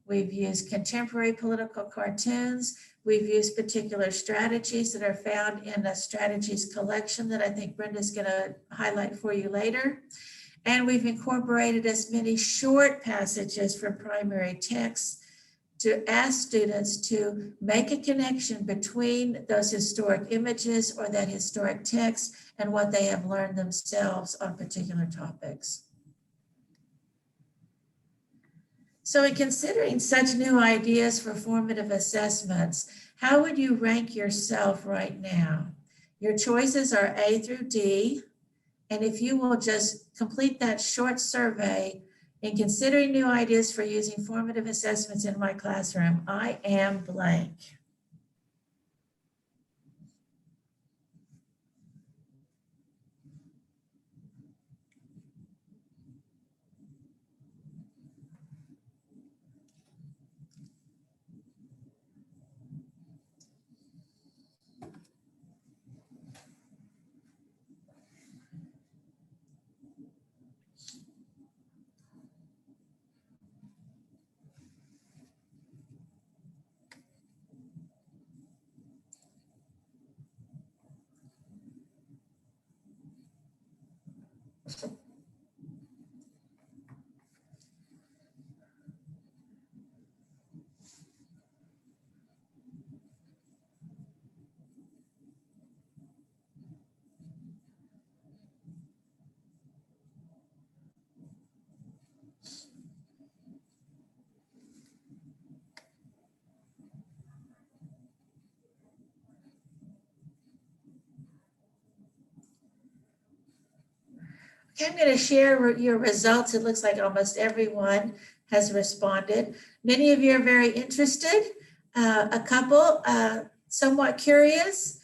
[SPEAKER 2] we've used contemporary political cartoons, we've used particular strategies that are found in a strategies collection that I think Brenda's gonna highlight for you later. And we've incorporated as many short passages from primary texts to ask students to make a connection between those historic images or that historic text and what they have learned themselves on particular topics. So in considering such new ideas for formative assessments, how would you rank yourself right now? Your choices are A through D. And if you will just complete that short survey in considering new ideas for using formative assessments in my classroom, I am blank. Okay, I'm going to share your results. It looks like almost everyone has responded. Many of you are very interested. A couple somewhat curious.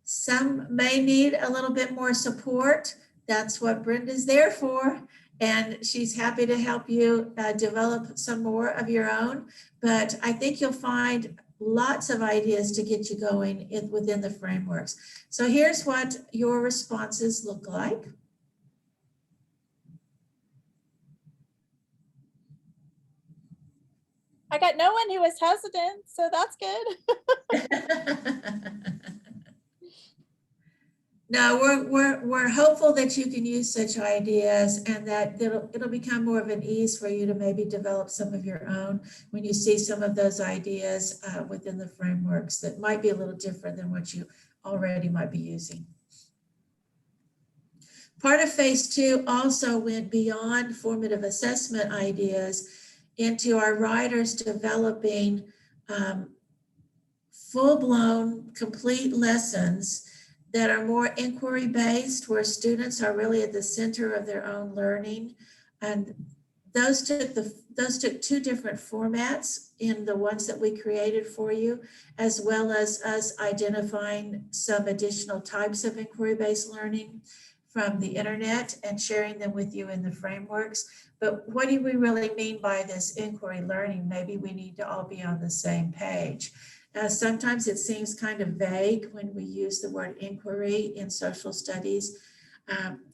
[SPEAKER 2] Some may need a little bit more support. That's what Brenda's there for. And she's happy to help you develop some more of your own. But I think you'll find lots of ideas to get you going within the frameworks. So here's what your responses look like.
[SPEAKER 1] I got no one who was hesitant, so that's good.
[SPEAKER 2] No, we're hopeful that you can use such ideas and that it'll become more of an ease for you to maybe develop some of your own when you see some of those ideas within the frameworks that might be a little different than what you already might be using. Part of phase 2 also went beyond formative assessment ideas into our writers developing full-blown, complete lessons that are more inquiry-based, where students are really at the center of their own learning. And those took 2 different formats in the ones that we created for you, as well as us identifying some additional types of inquiry-based learning from the internet and sharing them with you in the frameworks. But what do we really mean by this inquiry learning? Maybe we need to all be on the same page. Sometimes it seems kind of vague when we use the word inquiry in social studies.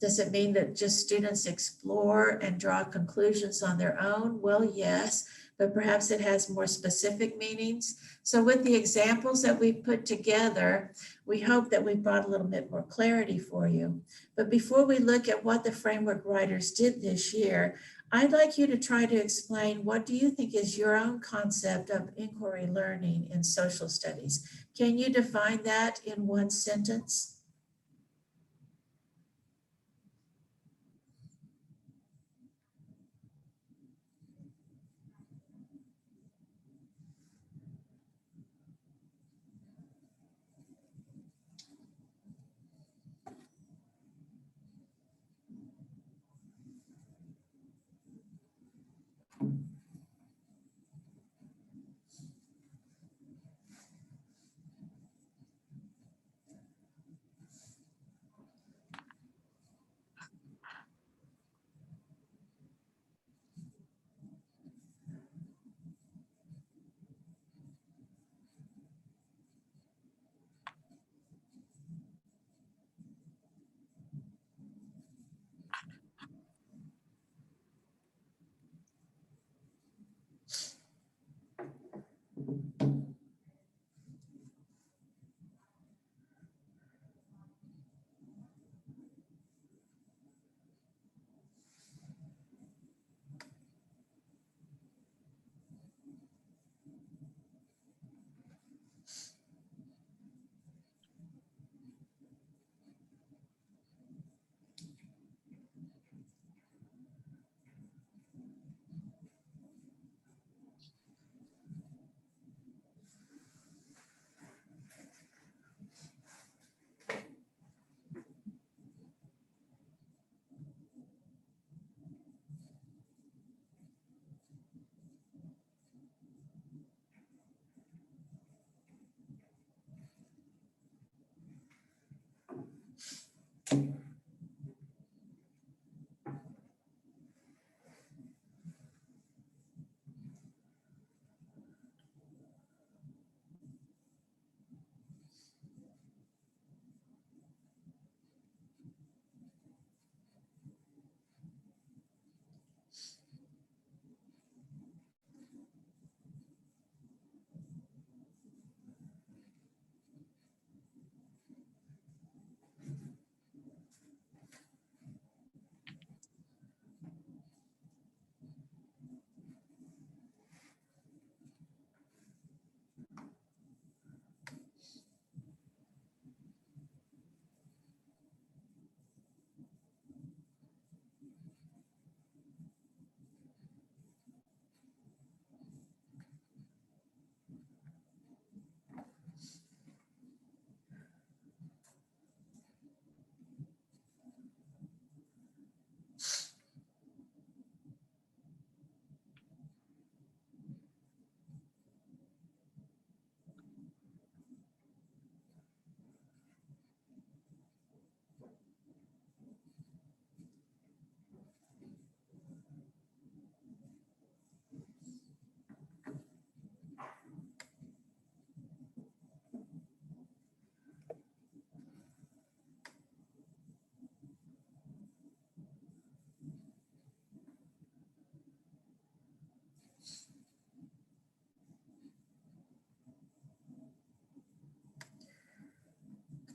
[SPEAKER 2] Does it mean that just students explore and draw conclusions on their own? Well, yes, but perhaps it has more specific meanings. So with the examples that we put together, we hope that we brought a little bit more clarity for you. But before we look at what the framework writers did this year, I'd like you to try to explain, what do you think is your own concept of inquiry learning in social studies? Can you define that in one sentence?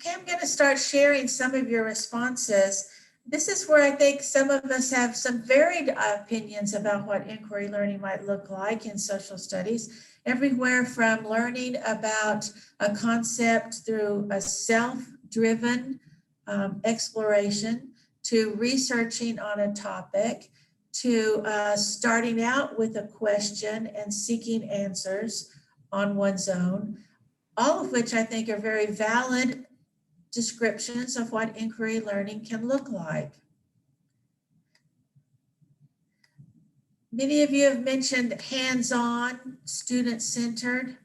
[SPEAKER 2] Okay, I'm going to start sharing some of your responses. This is where I think some of us have some varied opinions about what inquiry learning might look like in social studies, everywhere from learning about a concept through a self-driven exploration to researching on a topic to starting out with a question and seeking answers on one's own, all of which I think are very valid descriptions of what inquiry learning can look like. Many of you have mentioned hands-on, student-centered,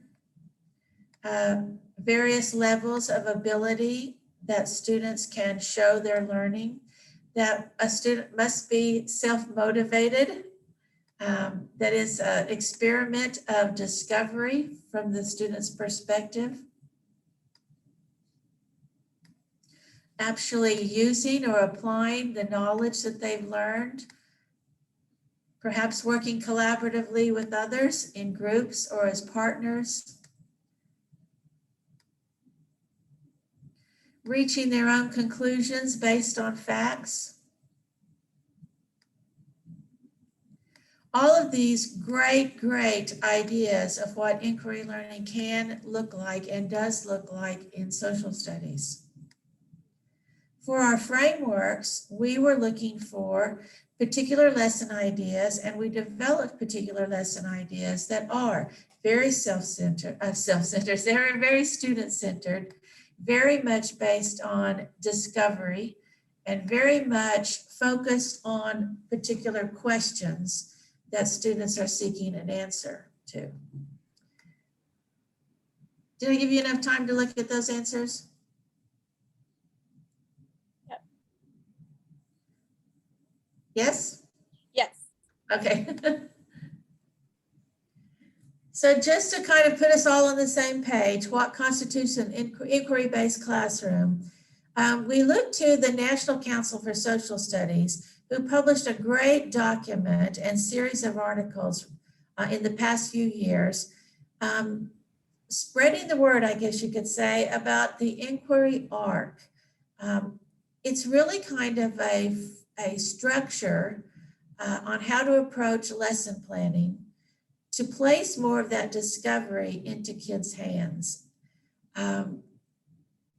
[SPEAKER 2] various levels of ability that students can show their learning, that a student must be self-motivated, that is an experiment of discovery from the student's perspective, actually using or applying the knowledge that they've learned, perhaps working collaboratively with others in groups or as partners, reaching their own conclusions based on facts. All of these great ideas of what inquiry learning can look like and does look like in social studies. For our frameworks, we were looking for particular lesson ideas, and we developed particular lesson ideas that are very self-centered, they're very student-centered, very much based on discovery, and very much focused on particular questions that students are seeking an answer to. Did I give you enough time to look at those answers? Yes?
[SPEAKER 1] Yes.
[SPEAKER 2] Okay. So just to kind of put us all on the same page, what constitutes an inquiry-based classroom? We looked to the National Council for Social Studies, who published a great document and series of articles in the past few years, spreading the word, I guess you could say, about the inquiry arc. It's really kind of a structure on how to approach lesson planning to place more of that discovery into kids' hands. And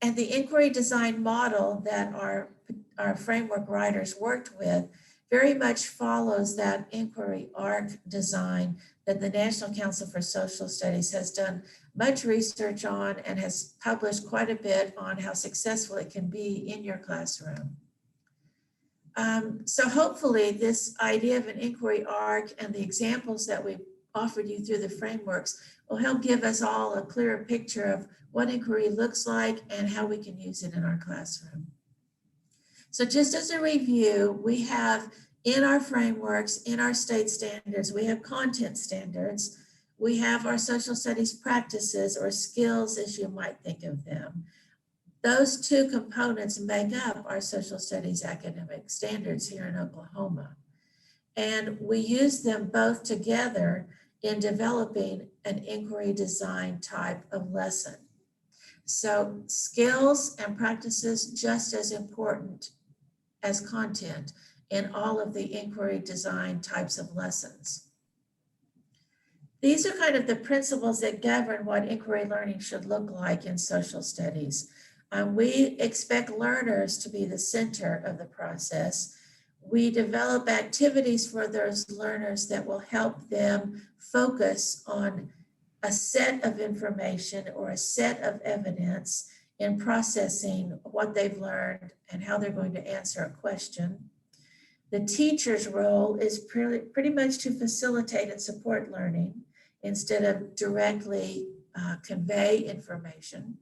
[SPEAKER 2] the inquiry design model that our framework writers worked with very much follows that inquiry arc design that the National Council for Social Studies has done much research on and has published quite a bit on how successful it can be in your classroom. So hopefully this idea of an inquiry arc and the examples that we offered you through the frameworks will help give us all a clearer picture of what inquiry looks like and how we can use it in our classroom. So just as a review, we have in our frameworks, in our state standards, we have content standards. We have our social studies practices or skills, as you might think of them. Those two components make up our social studies academic standards here in Oklahoma. And we use them both together in developing an inquiry design type of lesson. So skills and practices just as important as content in all of the inquiry design types of lessons. These are kind of the principles that govern what inquiry learning should look like in social studies. We expect learners to be the center of the process. We develop activities for those learners that will help them focus on a set of information or a set of evidence in processing what they've learned and how they're going to answer a question. The teacher's role is pretty much to facilitate and support learning instead of directly convey information.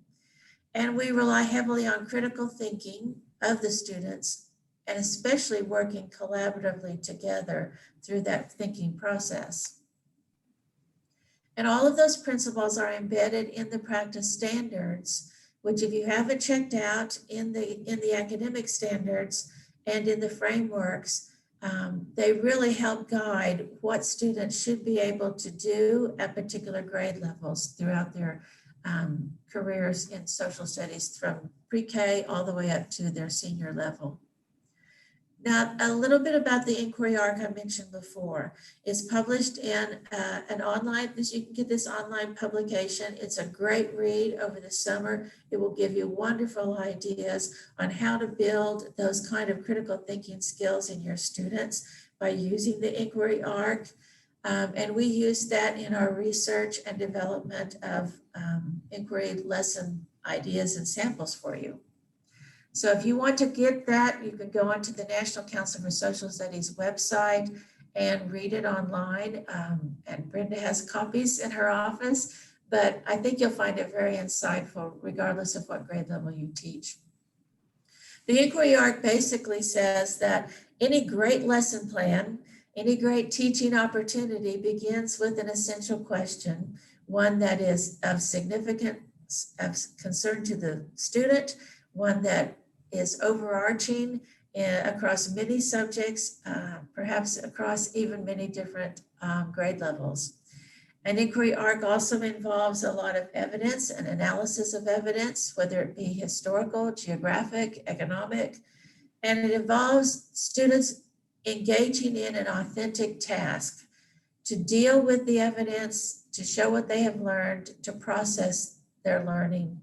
[SPEAKER 2] And we rely heavily on critical thinking of the students and especially working collaboratively together through that thinking process. And all of those principles are embedded in the practice standards, which if you haven't checked out in the academic standards and in the frameworks, they really help guide what students should be able to do at particular grade levels throughout their careers in social studies from pre-K all the way up to their senior level. Now, a little bit about the inquiry arc I mentioned before. It's published in an online, you can get this online publication. It's a great read over the summer. It will give you wonderful ideas on how to build those kind of critical thinking skills in your students by using the inquiry arc. And we use that in our research and development of inquiry lesson ideas and samples for you. So if you want to get that, you can go onto the National Council for Social Studies website and read it online. And Brenda has copies in her office, but I think you'll find it very insightful regardless of what grade level you teach. The inquiry arc basically says that any great lesson plan, any great teaching opportunity begins with an essential question, one that is of significance, of concern to the student, one that is overarching across many subjects, perhaps across even many different grade levels. An inquiry arc also involves a lot of evidence and analysis of evidence, whether it be historical, geographic, economic, and it involves students engaging in an authentic task to deal with the evidence, to show what they have learned, to process their learning.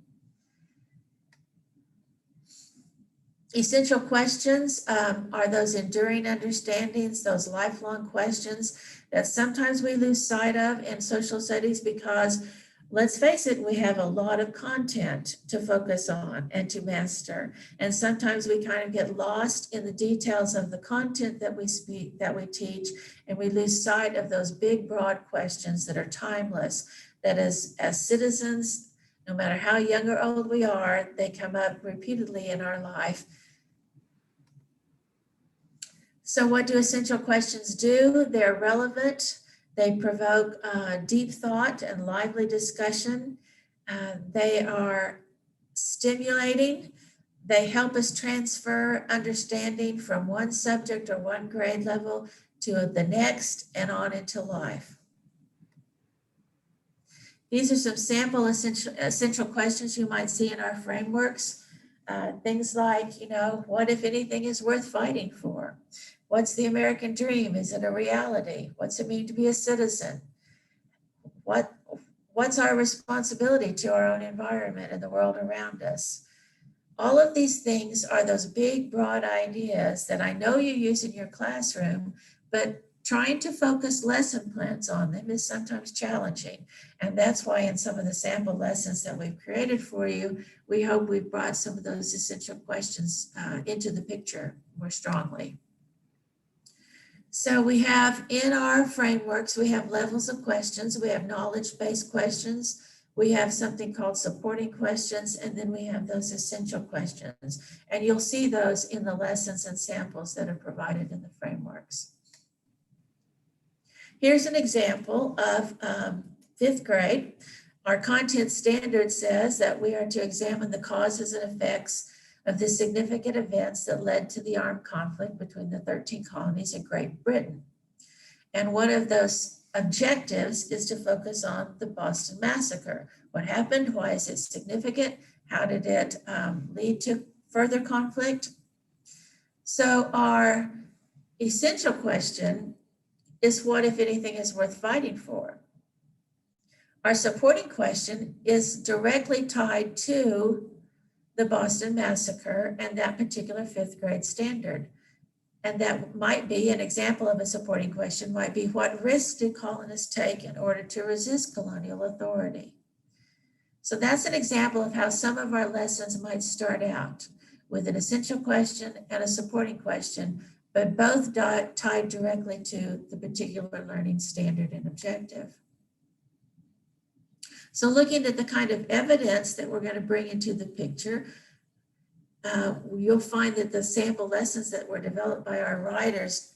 [SPEAKER 2] Essential questions are those enduring understandings, those lifelong questions that sometimes we lose sight of in social studies because, let's face it, we have a lot of content to focus on and to master. And sometimes we kind of get lost in the details of the content that we speak, that we teach, and we lose sight of those big, broad questions that are timeless, that as citizens, no matter how young or old we are, they come up repeatedly in our life. So what do essential questions do? They're relevant. They provoke deep thought and lively discussion. They are stimulating. They help us transfer understanding from one subject or one grade level to the next and on into life. These are some sample essential questions you might see in our frameworks. Things like, what if anything is worth fighting for? What's the American dream? Is it a reality? What's it mean to be a citizen? What's our responsibility to our own environment and the world around us? All of these things are those big, broad ideas that I know you use in your classroom, but trying to focus lesson plans on them is sometimes challenging. And that's why in some of the sample lessons that we've created for you, we hope we've brought some of those essential questions into the picture more strongly. So we have in our frameworks, we have levels of questions, we have knowledge-based questions, we have something called supporting questions, and then we have those essential questions. And you'll see those in the lessons and samples that are provided in the frameworks. Here's an example of 5th grade. Our content standard says that we are to examine the causes and effects of the significant events that led to the armed conflict between the 13 colonies of Great Britain. And one of those objectives is to focus on the Boston Massacre. What happened? Why is it significant? How did it lead to further conflict? So our essential question is, what, if anything, is worth fighting for? Our supporting question is directly tied to the Boston Massacre and that particular 5th grade standard. And that might be an example of a supporting question, might be, what risks did colonists take in order to resist colonial authority? So that's an example of how some of our lessons might start out with an essential question and a supporting question, but both tied directly to the particular learning standard and objective. So looking at the kind of evidence that we're going to bring into the picture, you'll find that the sample lessons that were developed by our writers,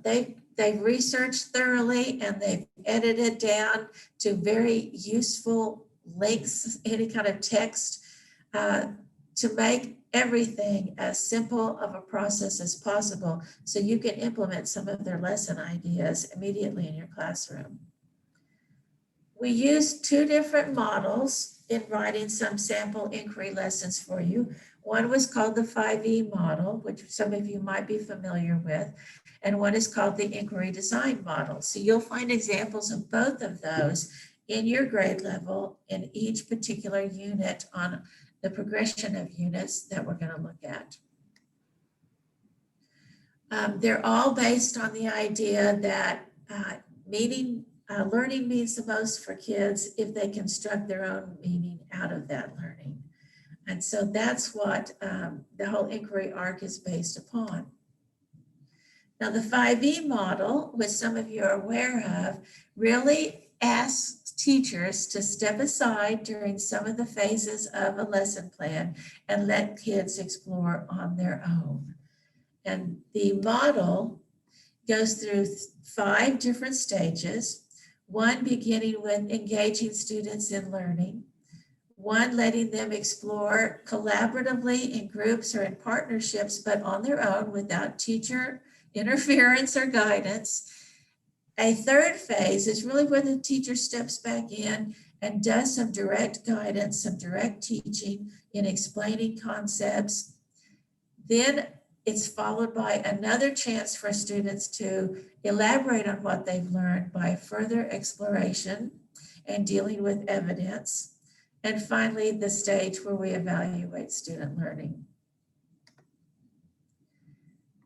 [SPEAKER 2] they've researched thoroughly and they've edited down to very useful links, any kind of text, to make everything as simple of a process as possible so you can implement some of their lesson ideas immediately in your classroom. We used two different models in writing some sample inquiry lessons for you. One was called the 5E model, which some of you might be familiar with, and one is called the inquiry design model. So you'll find examples of both of those in your grade level in each particular unit on the progression of units that we're going to look at. They're all based on the idea that learning means the most for kids if they construct their own meaning out of that learning. And so that's what the whole inquiry arc is based upon. Now, the 5E model, which some of you are aware of, really asks teachers to step aside during some of the phases of a lesson plan and let kids explore on their own. And the model goes through 5 different stages. One beginning with engaging students in learning. One letting them explore collaboratively in groups or in partnerships, but on their own without teacher interference or guidance. A third phase is really where the teacher steps back in and does some direct guidance, some direct teaching in explaining concepts. Then it's followed by another chance for students to elaborate on what they've learned by further exploration and dealing with evidence. And finally, the stage where we evaluate student learning.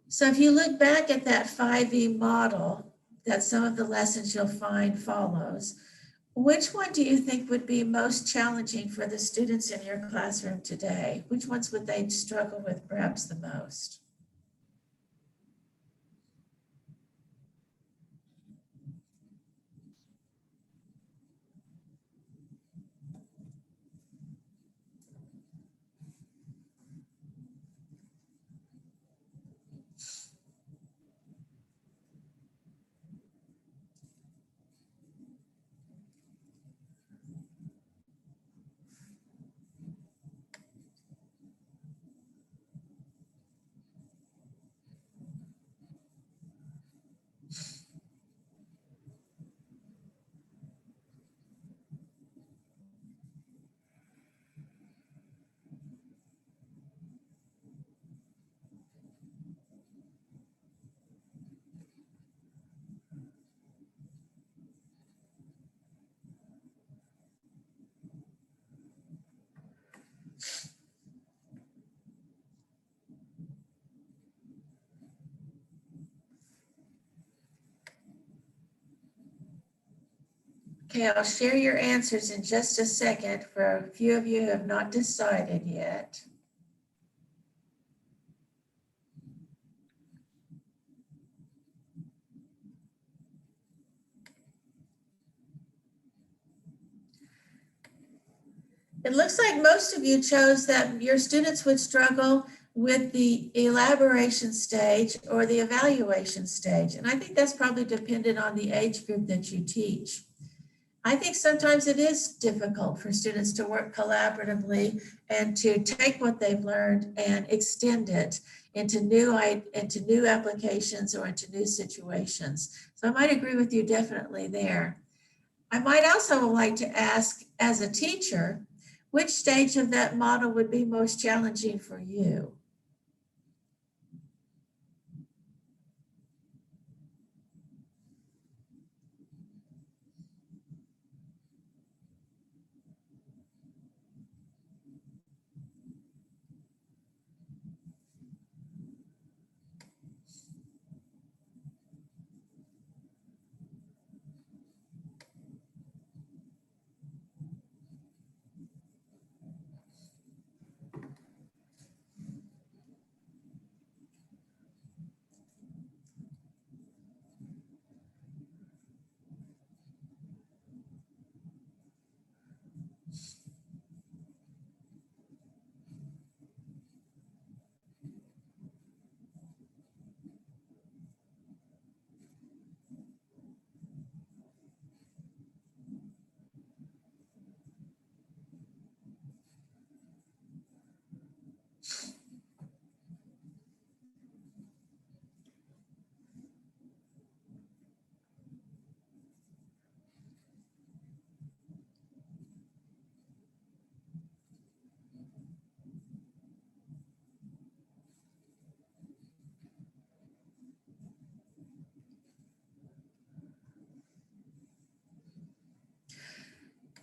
[SPEAKER 2] So if you look back at that 5E model that some of the lessons you'll find follows, which one do you think would be most challenging for the students in your classroom today? Which ones would they struggle with perhaps the most? Okay, I'll share your answers in just a second for a few of you who have not decided yet. It looks like most of you chose that your students would struggle with the elaboration stage or the evaluation stage. And I think that's probably dependent on the age group that you teach. I think sometimes it is difficult for students to work collaboratively and to take what they've learned and extend it into new applications or into new situations. So I might agree with you definitely there. I might also like to ask, as a teacher, which stage of that model would be most challenging for you?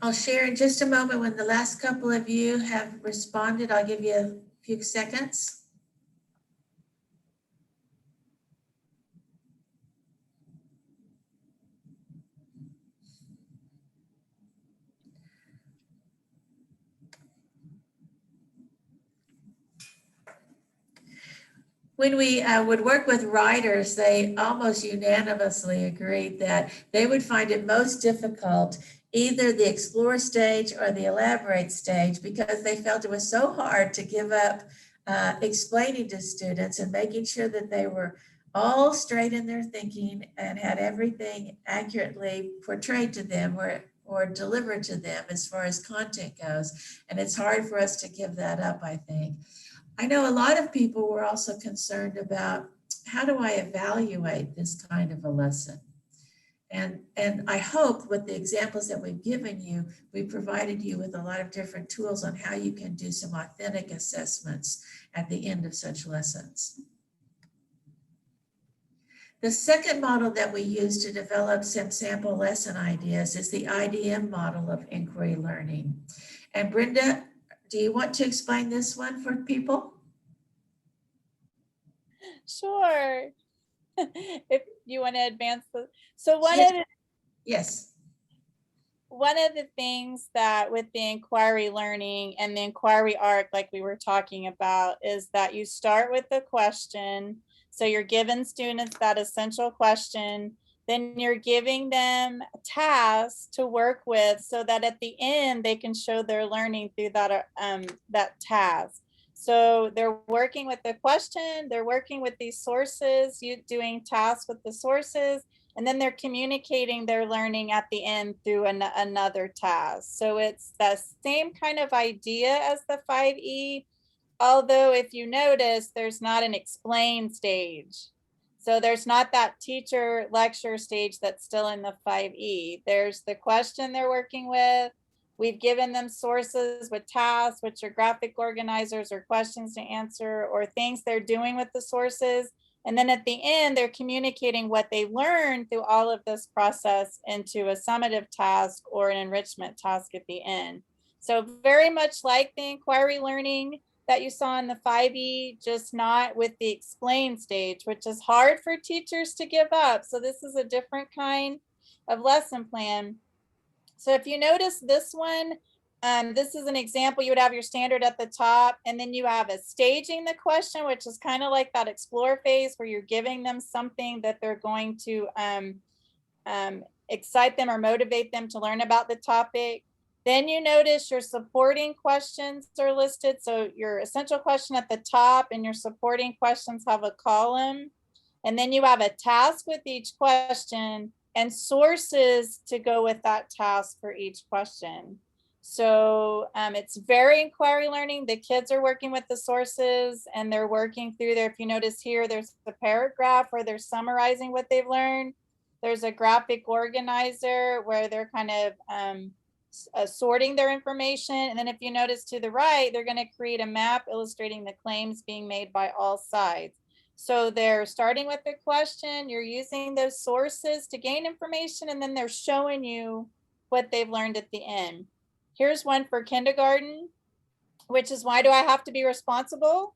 [SPEAKER 2] I'll share in just a moment. When the last couple of you have responded, I'll give you a few seconds. When we would work with writers, they almost unanimously agreed that they would find it most difficult either the explore stage or the elaborate stage, because they felt it was so hard to give up explaining to students and making sure that they were all straight in their thinking and had everything accurately portrayed to them or delivered to them as far as content goes. And it's hard for us to give that up, I think. I know a lot of people were also concerned about, how do I evaluate this kind of a lesson? And I hope with the examples that we've given you, we provided you with a lot of different tools on how you can do some authentic assessments at the end of such lessons. The second model that we use to develop some sample lesson ideas is the IDM model of inquiry learning. And Brenda, do you want to explain this one for people?
[SPEAKER 1] Sure. If you want to advance the, so
[SPEAKER 2] Yes.
[SPEAKER 1] one of the things that with the inquiry learning and the inquiry arc, like we were talking about, is that you start with the question. So you're giving students that essential question, then you're giving them tasks to work with so that at the end they can show their learning through that task. So they're working with the question, they're working with these sources, you doing tasks with the sources, and then they're communicating their learning at the end through another task. So it's the same kind of idea as the 5E, although if you notice, there's not an explain stage. So there's not that teacher lecture stage that's still in the 5E. There's the question they're working with. We've given them sources with tasks, which are graphic organizers or questions to answer or things they're doing with the sources. And then at the end, they're communicating what they learned through all of this process into a summative task or an enrichment task at the end. So very much like the inquiry learning that you saw in the 5E, just not with the explain stage, which is hard for teachers to give up. So this is a different kind of lesson plan. So if you notice this one, this is an example. You would have your standard at the top, and then you have a staging the question, which is kind of like that explore phase where you're giving them something that they're going to excite them or motivate them to learn about the topic. Then you notice your supporting questions are listed. So your essential question at the top and your supporting questions have a column. And then you have a task with each question and sources to go with that task for each question. So it's very inquiry learning. The kids are working with the sources and they're working through there. If you notice here, there's a paragraph where they're summarizing what they've learned. There's a graphic organizer where they're kind of sorting their information. And then if you notice to the right, they're going to create a map illustrating the claims being made by all sides. So they're starting with the question, you're using those sources to gain information, and then they're showing you what they've learned at the end. Here's one for kindergarten, which is, why do I have to be responsible?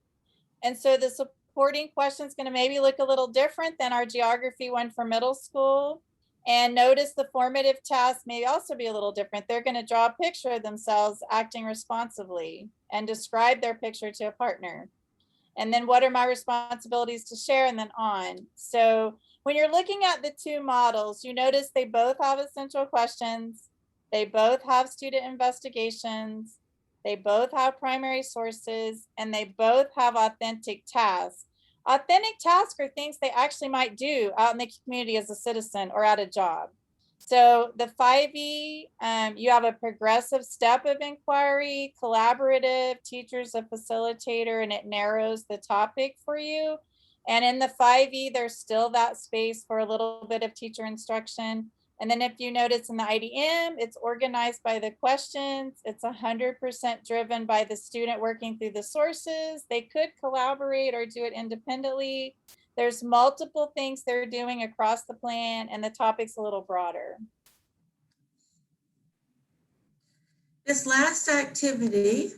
[SPEAKER 1] And so the supporting question is going to maybe look a little different than our geography one for middle school. And notice the formative task may also be a little different. They're going to draw a picture of themselves acting responsibly and describe their picture to a partner. And then what are my responsibilities to share, and then on. So when you're looking at the two models, you notice they both have essential questions. They both have student investigations. They both have primary sources, and they both have authentic tasks. Authentic tasks are things they actually might do out in the community as a citizen or at a job. So the 5E, you have a progressive step of inquiry, collaborative, teacher's a facilitator, and it narrows the topic for you. And in the 5E, there's still that space for a little bit of teacher instruction. And then if you notice in the IDM, it's organized by the questions. It's 100% driven by the student working through the sources. They could collaborate or do it independently. There's multiple things they're doing across the plan, and the topic's a little broader.
[SPEAKER 2] This last activity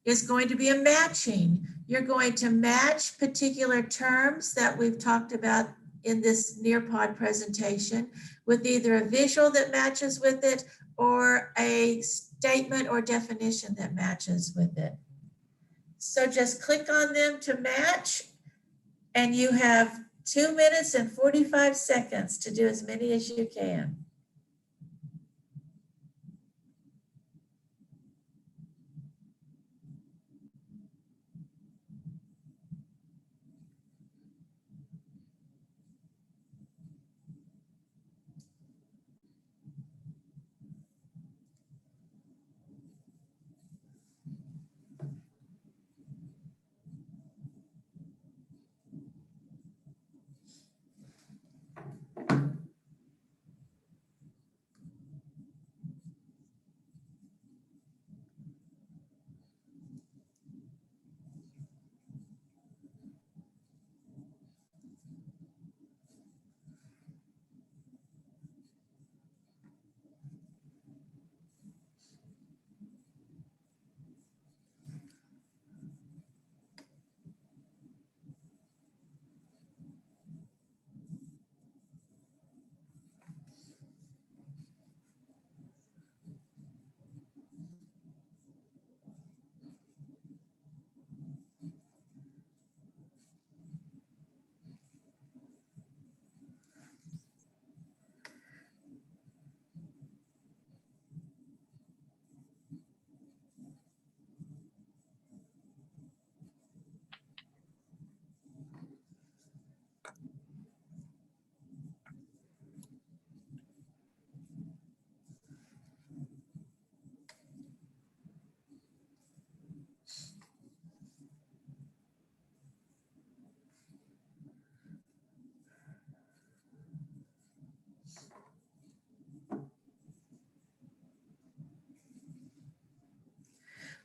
[SPEAKER 2] is going to be a matching. You're going to match particular terms that we've talked about in this Nearpod presentation with either a visual that matches with it or a statement or definition that matches with it. So just click on them to match, and you have 2 minutes and 45 seconds to do as many as you can.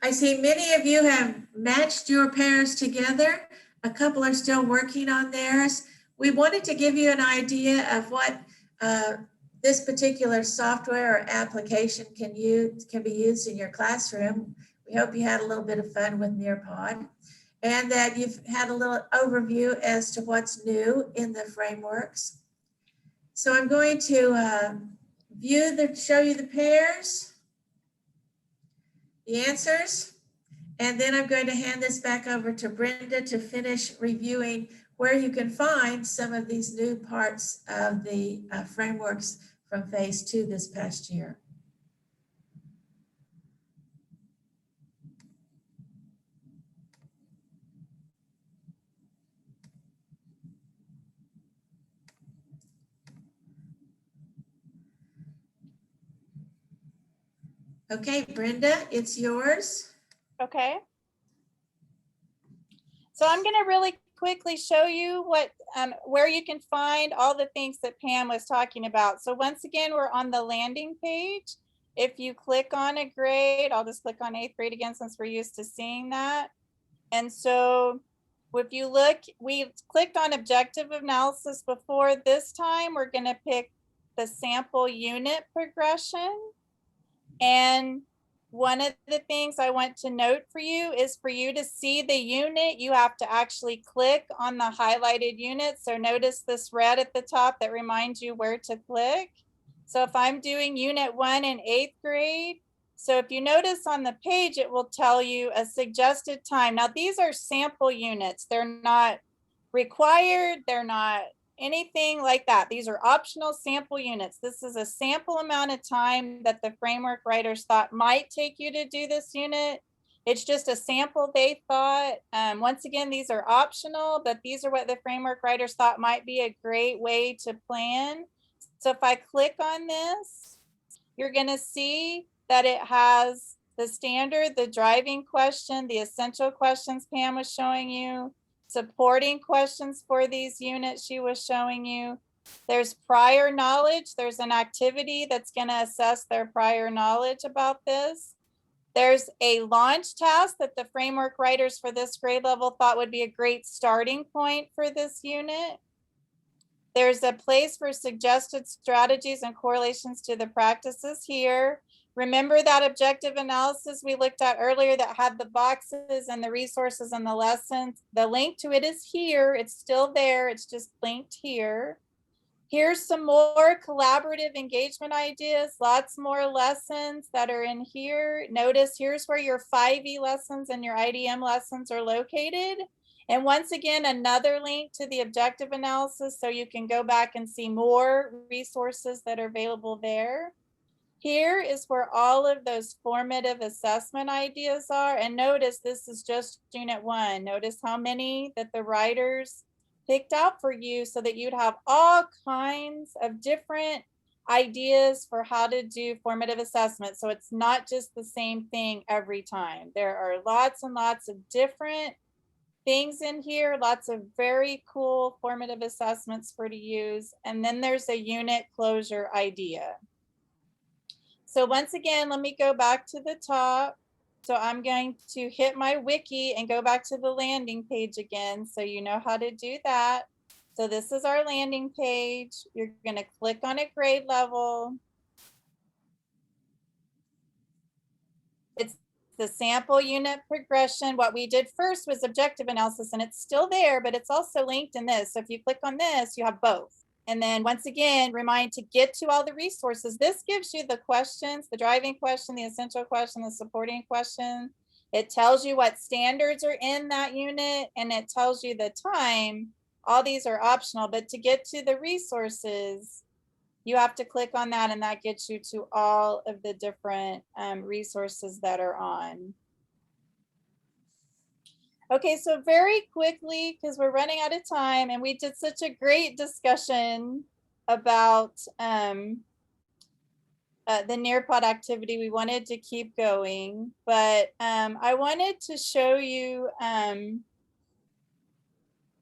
[SPEAKER 2] I see many of you have matched your pairs together. A couple are still working on theirs. We wanted to give you an idea of what this particular software or application can be used in your classroom. We hope you had a little bit of fun with Nearpod and that you've had a little overview as to what's new in the frameworks. So I'm going to show you the pairs, the answers, and then I'm going to hand this back over to Brenda to finish reviewing where you can find some of these new parts of the frameworks from phase 2 this past year. Okay, Brenda, it's yours.
[SPEAKER 1] Okay. So I'm going to really quickly show you what where you can find all the things that Pam was talking about. So once again, we're on the landing page. If you click on a grade, I'll just click on 8th grade again since we're used to seeing that. And so if you look, we clicked on objective analysis before. This time we're going to pick the sample unit progression. And one of the things I want to note for you is for you to see the unit, you have to actually click on the highlighted unit. So notice this red at the top that reminds you where to click. So if I'm doing unit 1 in 8th grade, so if you notice on the page, it will tell you a suggested time. Now these are sample units. They're not required. They're not anything like that. These are optional sample units. This is a sample amount of time that the framework writers thought might take you to do this unit. It's just a sample they thought. Once again, these are optional, but these are what the framework writers thought might be a great way to plan. So if I click on this, you're going to see that it has the standard, the driving question, the essential questions Pam was showing you, supporting questions for these units she was showing you. There's prior knowledge. There's an activity that's going to assess their prior knowledge about this. There's a launch task that the framework writers for this grade level thought would be a great starting point for this unit. There's a place for suggested strategies and correlations to the practices here. Remember that objective analysis we looked at earlier that had the boxes and the resources and the lessons? The link to it is here. It's still there. It's just linked here. Here's some more collaborative engagement ideas, lots more lessons that are in here. Notice here's where your 5E lessons and your IDM lessons are located. And once again, another link to the objective analysis so you can go back and see more resources that are available there. Here is where all of those formative assessment ideas are. And notice this is just Unit 1. Notice how many that the writers picked out for you so that you'd have all kinds of different ideas for how to do formative assessment. So it's not just the same thing every time. There are lots and lots of different things in here, lots of very cool formative assessments for to use. And then there's a unit closure idea. So once again, let me go back to the top. So I'm going to hit my wiki and go back to the landing page again, so you know how to do that. So this is our landing page. You're going to click on a grade level. It's the sample unit progression. What we did first was objective analysis, and it's still there, but it's also linked in this. So if you click on this, you have both. And then once again, remind to get to all the resources. This gives you the questions, the driving question, the essential question, the supporting question. It tells you what standards are in that unit, and it tells you the time. All these are optional, but to get to the resources, you have to click on that, and that gets you to all of the different resources that are on. Okay, so very quickly, because we're running out of time, and we did such a great discussion about the Nearpod activity, we wanted to keep going, but I wanted to show you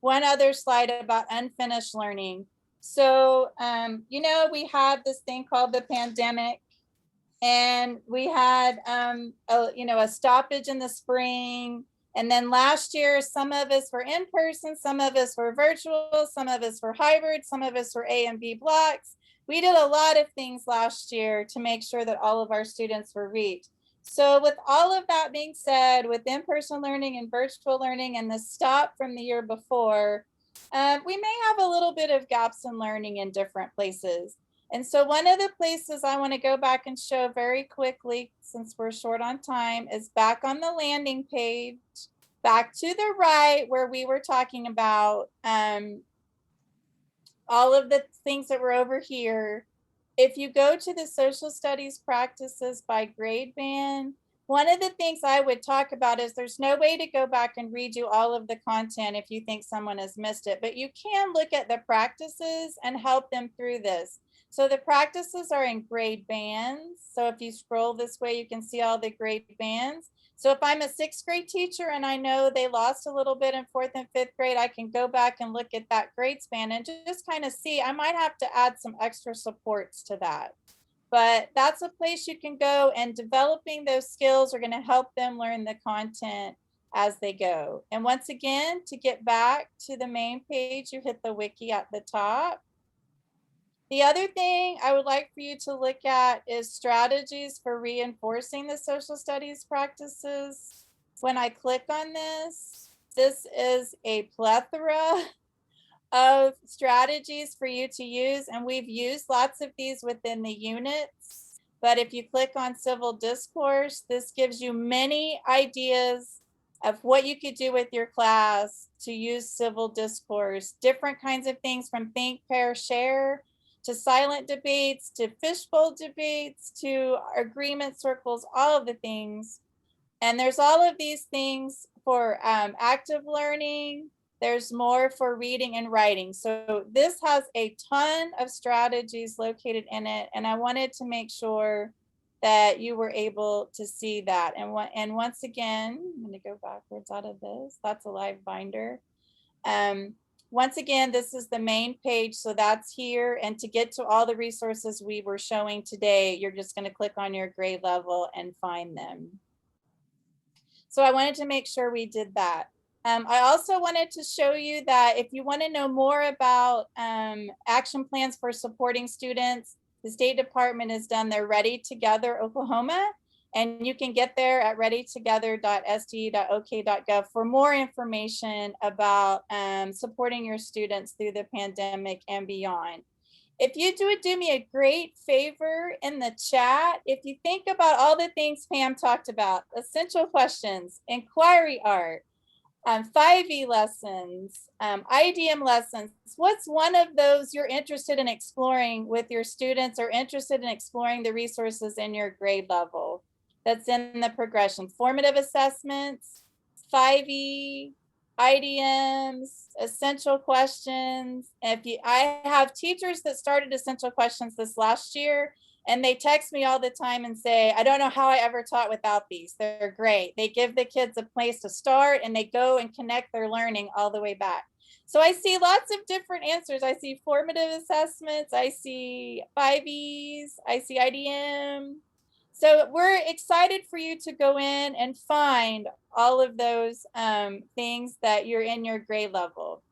[SPEAKER 1] one other slide about unfinished learning. So, you know, we had this thing called the pandemic, and we had, a stoppage in the spring. And then last year, some of us were in person, some of us were virtual, some of us were hybrid, some of us were A and B blocks. We did a lot of things last year to make sure that all of our students were reached. So with all of that being said, with in-person learning and virtual learning and the stop from the year before, we may have a little bit of gaps in learning in different places. And so one of the places I want to go back and show very quickly, since we're short on time, is back on the landing page, back to the right where we were talking about all of the things that were over here. If you go to the social studies practices by grade band, one of the things I would talk about is there's no way to go back and redo all of the content if you think someone has missed it, but you can look at the practices and help them through this. So the practices are in grade bands. So if you scroll this way, you can see all the grade bands. So if I'm a 6th grade teacher and I know they lost a little bit in 4th and 5th grade, I can go back and look at that grade span and just kind of see, I might have to add some extra supports to that. But that's a place you can go, and developing those skills are going to help them learn the content as they go. And once again, to get back to the main page, you hit the wiki at the top. The other thing I would like for you to look at is strategies for reinforcing the social studies practices. When I click on this, this is a plethora of strategies for you to use, and we've used lots of these within the units. But if you click on civil discourse, this gives you many ideas of what you could do with your class to use civil discourse, different kinds of things from think, pair, share, to silent debates, to fishbowl debates, to agreement circles, all of the things. And there's all of these things for active learning. There's more for reading and writing. So this has a ton of strategies located in it. And I wanted to make sure that you were able to see that. And once again, I'm going to go backwards out of this. That's a live binder. Once again, this is the main page, so that's here. And to get to all the resources we were showing today, you're just going to click on your grade level and find them. So I wanted to make sure we did that. I also wanted to show you that if you want to know more about action plans for supporting students, The State Department has done their Ready Together Oklahoma, and you can get there at readytogether.sde.ok.gov for more information about supporting your students through the pandemic and beyond. If you would do me a great favor in the chat, if you think about all the things Pam talked about, essential questions, inquiry art, 5E lessons, IDM lessons, what's one of those you're interested in exploring with your students or interested in exploring the resources in your grade level that's in the progression? Formative assessments, 5E, IDMs, essential questions. I have teachers that started essential questions this last year, and they text me all the time and say, I don't know how I ever taught without these. They're great. They give the kids a place to start, and they go and connect their learning all the way back. So I see lots of different answers. I see formative assessments. I see 5Es. I see IDM. So we're excited for you to go in and find all of those things that you're in your grade level.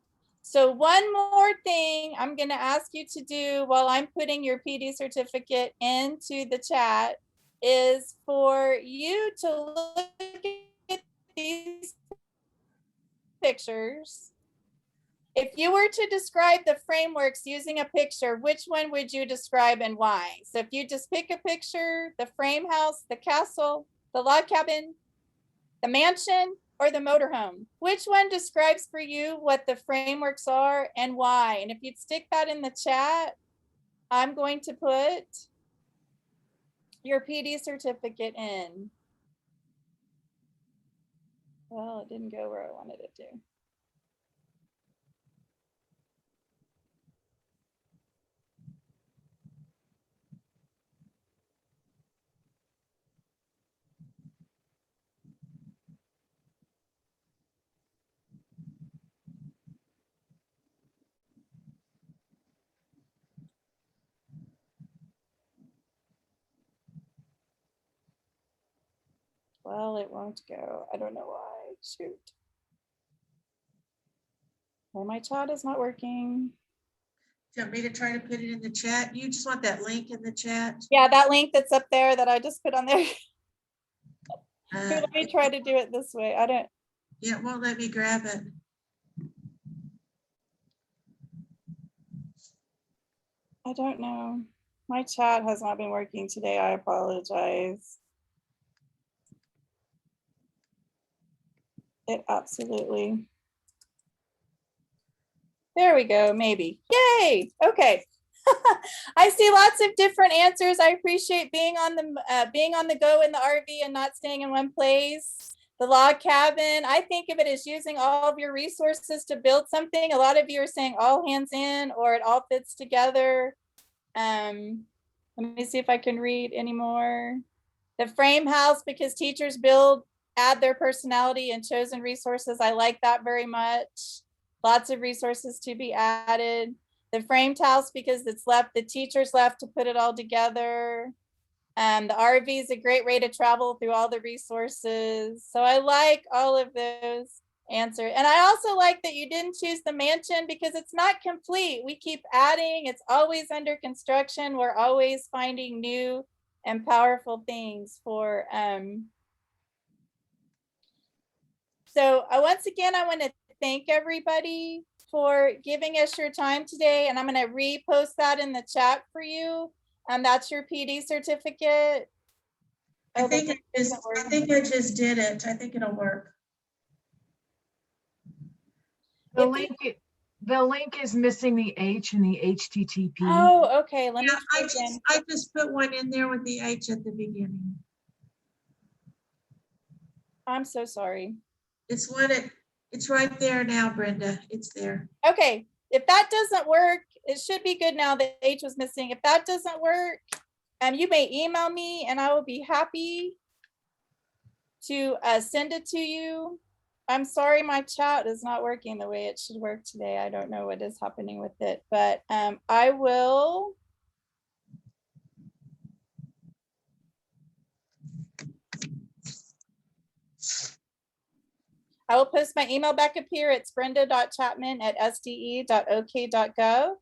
[SPEAKER 1] So one more thing I'm going to ask you to do while I'm putting your PD certificate into the chat is for you to look at these pictures. If you were to describe the frameworks using a picture, which one would you describe and why? So if you just pick a picture, the frame house, the castle, the log cabin, the mansion, or the motorhome, which one describes for you what the frameworks are and why? And if you'd stick that in the chat, I'm going to put your PD certificate in. Well, it didn't go where I wanted it to. Well, it won't go. I don't know why. Shoot. Well, my chat is not working.
[SPEAKER 2] Do you want me to try to put it in the chat? You just want that link in the chat?
[SPEAKER 1] Yeah, that link that's up there that I just put on there. Let me try to do it this way. I don't.
[SPEAKER 2] Yeah, it won't let me grab it.
[SPEAKER 1] I don't know. My chat has not been working today. I apologize. It absolutely. There we go, maybe. Yay, okay. I see lots of different answers. I appreciate being on the go in the RV and not staying in one place. The log cabin, I think of it as using all of your resources to build something. A lot of you are saying all hands in or it all fits together. Let me see if I can read anymore. The frame house, because teachers add their personality and chosen resources. I like that very much. Lots of resources to be added. The framed house, because the teachers left to put it all together. The RV is a great way to travel through all the resources. So I like all of those answers. And I also like that you didn't choose the mansion because it's not complete. We keep adding. It's always under construction. We're always finding new and powerful things for. So once again, I want to thank everybody for giving us your time today. And I'm going to repost that in the chat for you. And that's your PD certificate.
[SPEAKER 2] I think I just did it. I think it'll work.
[SPEAKER 4] The link is missing the H in the HTTP.
[SPEAKER 1] Oh, okay. Let me
[SPEAKER 2] I just put one in there with the H at the beginning.
[SPEAKER 1] I'm so sorry.
[SPEAKER 2] It's right there now, Brenda. It's there.
[SPEAKER 1] Okay. If that doesn't work, it should be good now. The H was missing. If that doesn't work, you may email me and I will be happy to send it to you. I'm sorry, my chat is not working the way it should work today. I don't know what is happening with it, but I will. I will post my email back up here. It's brenda.chapman@sde.ok.gov.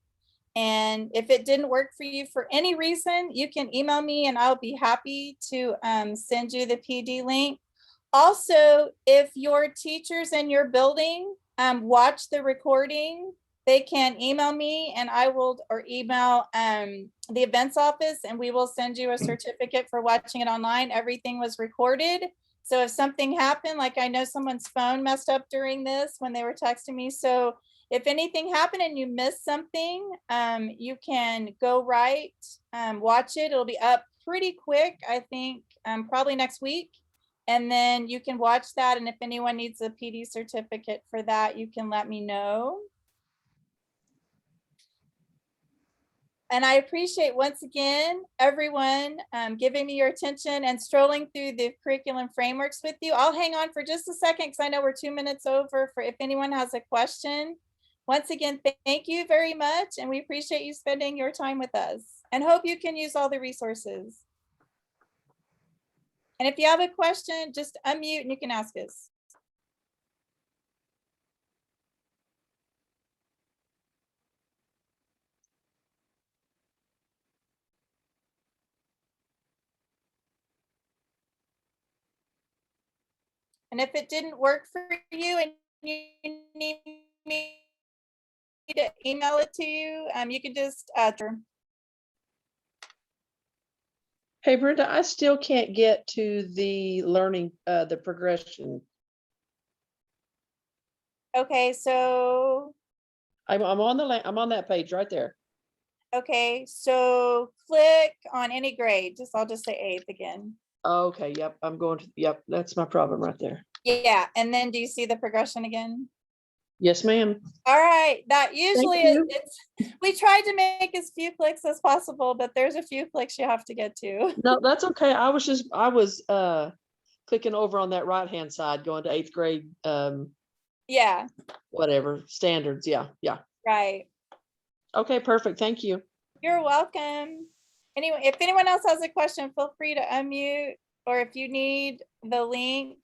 [SPEAKER 1] And if it didn't work for you for any reason, you can email me and I'll be happy to send you the PD link. Also, if your teachers in your building watch the recording, they can email me and I will, or email the events office, and we will send you a certificate for watching it online. Everything was recorded. So if something happened, like I know someone's phone messed up during this when they were texting me. So if anything happened and you missed something, you can go watch it. It'll be up pretty quick, I think, probably next week. And then you can watch that. And if anyone needs a PD certificate for that, you can let me know. And I appreciate, once again, everyone giving me your attention and strolling through the curriculum frameworks with you. I'll hang on for just a second because I know we're 2 minutes over for if anyone has a question. Once again, thank you very much. And we appreciate you spending your time with us and hope you can use all the resources. And if you have a question, just unmute and you can ask us. And if it didn't work for you and you need me to email it to you, you can just
[SPEAKER 5] Hey, Brenda, I still can't get to the learning, the progression.
[SPEAKER 1] okay, so
[SPEAKER 5] I'm on that page right there.
[SPEAKER 1] okay, so click on any grade. I'll just say 8th again.
[SPEAKER 5] Okay, yep, I'm going to, yep, that's my problem right there.
[SPEAKER 1] Yeah, and then do you see the progression again?
[SPEAKER 5] Yes, ma'am.
[SPEAKER 1] All right, that usually
[SPEAKER 5] you.
[SPEAKER 1] we tried to make as few clicks as possible, but there's a few clicks you have to get to.
[SPEAKER 5] No, that's okay. I was clicking over on that right-hand side, going to 8th grade,
[SPEAKER 1] Yeah,
[SPEAKER 5] whatever, standards. Yeah, yeah.
[SPEAKER 1] right.
[SPEAKER 5] Okay, perfect. Thank you.
[SPEAKER 1] You're welcome. Anyway, if anyone else has a question, feel free to unmute, or if you need the link,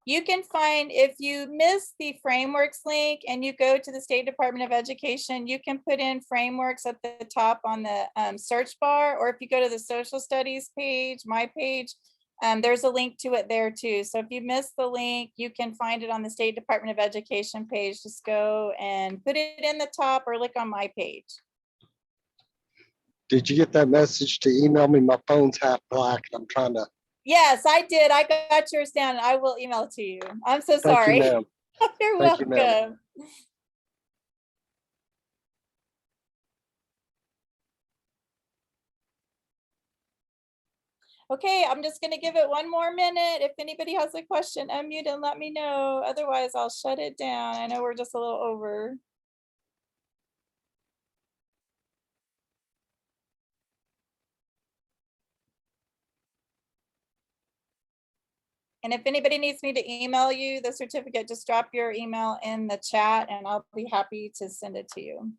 [SPEAKER 1] you can find, if you miss the frameworks link and you go to the State Department of Education, you can put in frameworks at the top on the search bar, or if you go to the social studies page, my page, there's a link to it there too. So if you miss the link, you can find it on the State Department of Education page. Just go and put it in the top or look on my page.
[SPEAKER 6] Did you get that message to email me? My phone's half black and I'm trying to.
[SPEAKER 1] Yes, I did. I got yours down and I will email it to you. I'm so sorry.
[SPEAKER 6] Thank you, ma'am.
[SPEAKER 1] You're
[SPEAKER 6] Thank you,
[SPEAKER 1] welcome.
[SPEAKER 6] ma'am.
[SPEAKER 1] Okay, I'm just gonna give it 1 more minute. If anybody has a question, unmute and let me know. Otherwise, I'll shut it down. I know we're just a little over. And if anybody needs me to email you the certificate, just drop your email in the chat and I'll be happy to send it to you.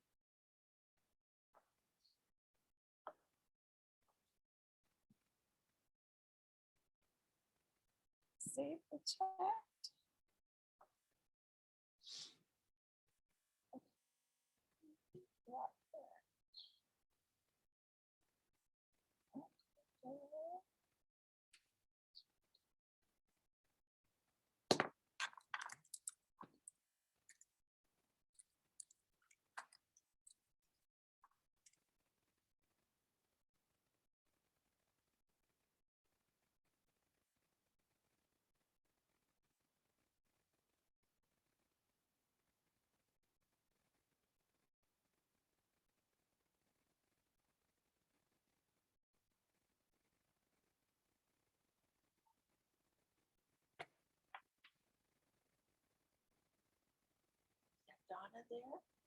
[SPEAKER 1] Save the chat. Donna there?